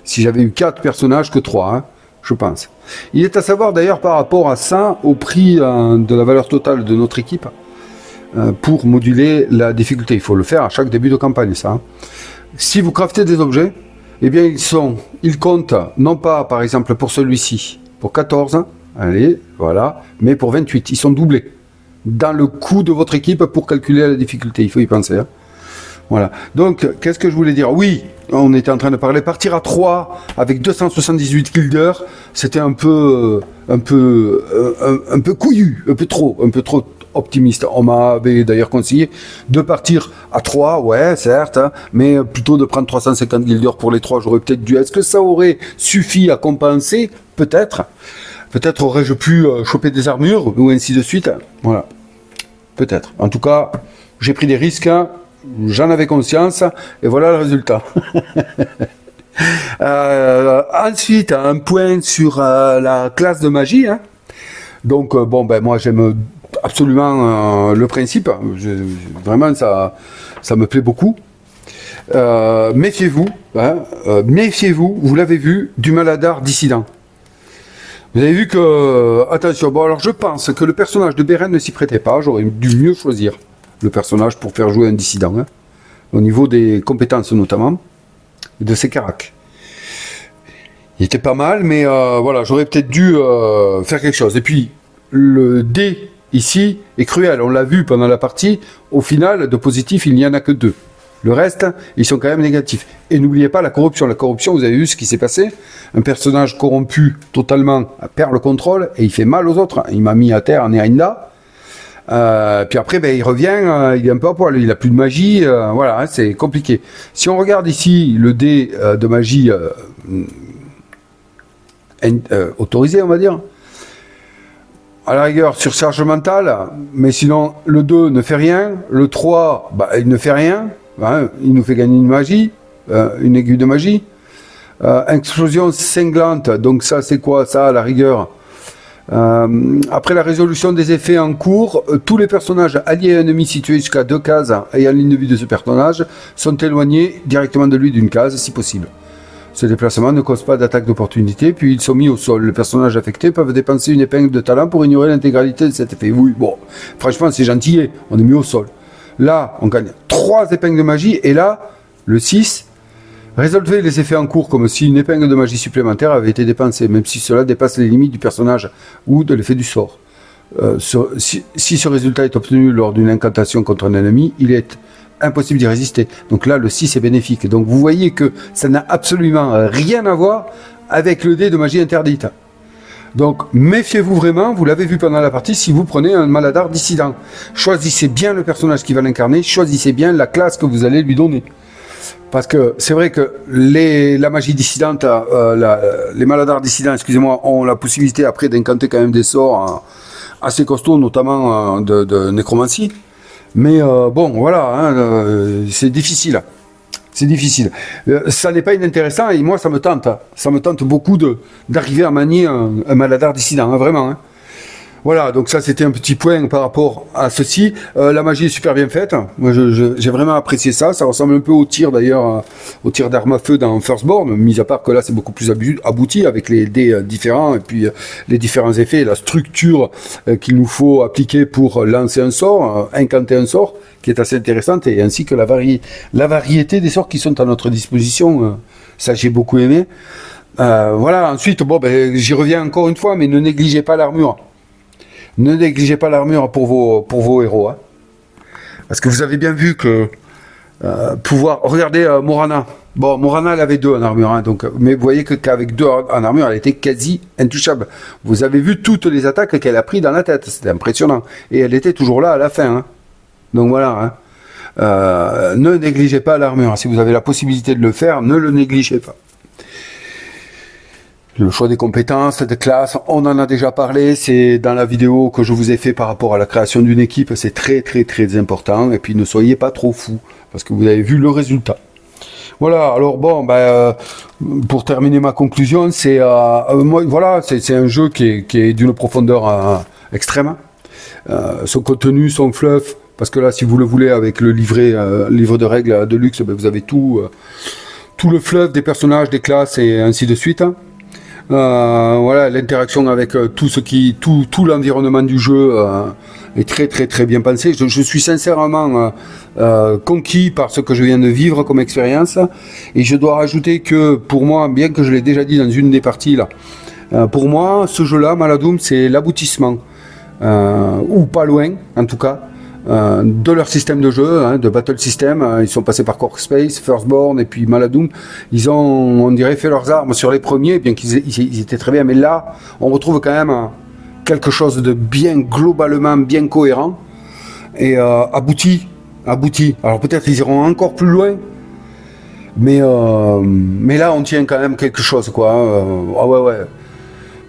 [SPEAKER 2] si j'avais eu 4 personnages que 3, hein, je pense. Il est à savoir d'ailleurs par rapport à ça, au prix de la valeur totale de notre équipe, pour moduler la difficulté. Il faut le faire à chaque début de campagne, ça. Hein. Si vous craftez des objets, eh bien ils comptent, non pas par exemple pour celui-ci, pour 14, allez, voilà, mais pour 28, ils sont doublés dans le coût de votre équipe pour calculer la difficulté, il faut y penser. Hein. Voilà. Donc, qu'est-ce que je voulais dire? Oui, on était en train de parler, partir à 3 avec 278 guilders, c'était un peu couillu, un peu trop optimiste. On m'avait d'ailleurs conseillé de partir à 3, ouais, certes, hein, mais plutôt de prendre 350 guildes d'or pour les 3, j'aurais peut-être dû. Est-ce que ça aurait suffi à compenser? Peut-être. Peut-être aurais-je pu choper des armures, ou ainsi de suite. Voilà. Peut-être. En tout cas, j'ai pris des risques, hein, j'en avais conscience, et voilà le résultat. Ensuite, un point sur la classe de magie. Hein. Donc, bon, ben moi j'aime absolument le principe. Vraiment, ça me plaît beaucoup. Méfiez-vous, hein, méfiez-vous, vous l'avez vu, du Maladar dissident. Vous avez vu que, attention, bon alors je pense que le personnage de Beren ne s'y prêtait pas, j'aurais dû mieux choisir le personnage pour faire jouer un dissident, hein, au niveau des compétences notamment, et de ses caracs. Il était pas mal, mais voilà, j'aurais peut-être dû faire quelque chose. Et puis, le dé, ici, est cruel, on l'a vu pendant la partie, au final, de positif, il n'y en a que 2. Le reste, ils sont quand même négatifs. Et n'oubliez pas la corruption. La corruption, vous avez vu ce qui s'est passé. Un personnage corrompu totalement perd le contrôle et il fait mal aux autres. Il m'a mis à terre en Erinda. Puis après, ben, il revient, il est un peu à poil, il a plus de magie. Voilà, hein, c'est compliqué. Si on regarde ici le dé de magie autorisé, on va dire, à la rigueur, surcharge mentale, mais sinon, le 2 ne fait rien. Le 3, bah, il ne fait rien. Hein, il nous fait gagner une magie, une aiguille de magie. Explosion cinglante, donc ça c'est quoi ça à la rigueur? Après la résolution des effets en cours, tous les personnages alliés à un ennemi situés jusqu'à 2 cases ayant ligne de vue de ce personnage sont éloignés directement de lui d'une case si possible. Ce déplacement ne cause pas d'attaque d'opportunité, puis ils sont mis au sol. Les personnages affectés peuvent dépenser une épingle de talent pour ignorer l'intégralité de cet effet. Oui, bon, franchement c'est gentil, on est mis au sol. Là, on gagne 3 épingles de magie, et là, le 6, résolvez les effets en cours comme si une épingle de magie supplémentaire avait été dépensée, même si cela dépasse les limites du personnage ou de l'effet du sort. Si ce résultat est obtenu lors d'une incantation contre un ennemi, il est impossible d'y résister. Donc là, le 6 est bénéfique. Donc vous voyez que ça n'a absolument rien à voir avec le dé de magie interdite. Donc, méfiez-vous vraiment, vous l'avez vu pendant la partie, si vous prenez un Maladar dissident. Choisissez bien le personnage qui va l'incarner, choisissez bien la classe que vous allez lui donner. Parce que c'est vrai que la magie dissidente, les Maladars dissidents, excusez-moi, ont la possibilité après d'incanter quand même des sorts assez costauds, notamment de nécromancie. Mais bon, voilà, hein, c'est difficile. C'est difficile. Ça n'est pas inintéressant et moi ça me tente. Ça me tente beaucoup d'arriver à manier un Maladar dissident, hein, vraiment. Hein. Voilà, donc ça c'était un petit point par rapport à ceci. La magie est super bien faite. Moi j'ai vraiment apprécié ça. Ça ressemble un peu au tir d'ailleurs, au tir d'arme à feu dans Firstborn, mis à part que là c'est beaucoup plus abouti avec les dés différents et puis les différents effets, la structure qu'il nous faut appliquer pour lancer un sort, incanter un sort, qui est assez intéressante, et ainsi que la variété des sorts qui sont à notre disposition. Ça j'ai beaucoup aimé. Voilà, ensuite, bon, ben, j'y reviens encore une fois, mais ne négligez pas l'armure. Ne négligez pas l'armure pour vos héros. Hein. Parce que vous avez bien vu que regardez Morana. Bon, Morana, elle avait 2 en armure, hein, donc, mais vous voyez qu'avec 2 en armure, elle était quasi intouchable. Vous avez vu toutes les attaques qu'elle a prises dans la tête. C'était impressionnant. Et elle était toujours là à la fin. Hein. Donc voilà. Hein. Ne négligez pas l'armure. Si vous avez la possibilité de le faire, ne le négligez pas. Le choix des compétences, des classes, on en a déjà parlé, c'est dans la vidéo que je vous ai fait par rapport à la création d'une équipe, c'est très très très important, et puis ne soyez pas trop fous, parce que vous avez vu le résultat. Voilà, alors bon, pour terminer ma conclusion, c'est voilà, c'est un jeu qui est d'une profondeur extrême, son contenu, son fluff, parce que là, si vous le voulez, avec le livre de règles de luxe, vous avez tout le fluff des personnages, des classes, et ainsi de suite. Voilà, l'interaction avec tout l'environnement du jeu est très très très bien pensé. Je suis sincèrement conquis par ce que je viens de vivre comme expérience, et je dois rajouter que pour moi, bien que je l'ai déjà dit dans une des parties là, pour moi ce jeu-là, Maladum, c'est l'aboutissement, ou pas loin en tout cas, de leur système de jeu, hein, de battle system. Ils sont passés par Core Space, Firstborn et puis Maladum. Ils ont, on dirait, fait leurs armes sur les premiers, bien qu'ils étaient très bien, mais là on retrouve quand même quelque chose de bien globalement bien cohérent et abouti. Alors peut-être ils iront encore plus loin, mais là on tient quand même quelque chose quoi. Ah ouais.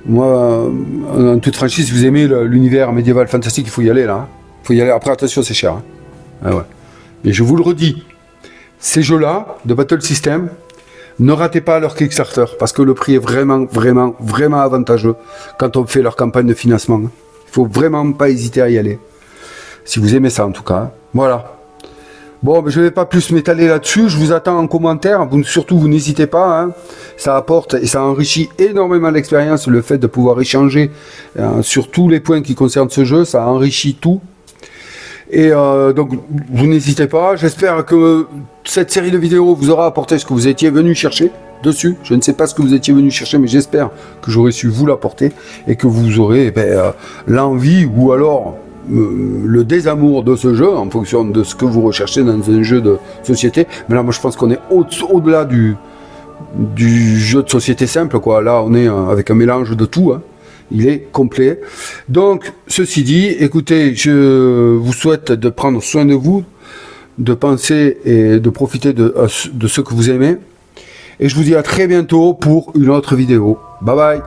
[SPEAKER 2] Moi, en toute franchise, si vous aimez l'univers médiéval fantastique, il faut y aller là. Il faut y aller. Après attention, c'est cher. Hein. Ah ouais. Et je vous le redis, ces jeux-là de Battle System, ne ratez pas leur Kickstarter parce que le prix est vraiment avantageux quand on fait leur campagne de financement. Il faut vraiment pas hésiter à y aller. Si vous aimez ça en tout cas. Hein. Voilà. Bon, je ne vais pas plus m'étaler là-dessus. Je vous attends en commentaire. Surtout, vous n'hésitez pas. Hein. Ça apporte et ça enrichit énormément l'expérience. Le fait de pouvoir échanger sur tous les points qui concernent ce jeu, ça enrichit tout. Et donc, vous n'hésitez pas. J'espère que cette série de vidéos vous aura apporté ce que vous étiez venu chercher dessus. Je ne sais pas ce que vous étiez venu chercher, mais j'espère que j'aurai su vous l'apporter et que vous aurez l'envie ou alors le désamour de ce jeu en fonction de ce que vous recherchez dans un jeu de société. Mais là, moi, je pense qu'on est au-delà du jeu de société simple, quoi. Là, on est avec un mélange de tout. Hein. Il est complet. Donc, ceci dit, écoutez, je vous souhaite de prendre soin de vous, de penser et de profiter de ce que vous aimez. Et je vous dis à très bientôt pour une autre vidéo. Bye bye.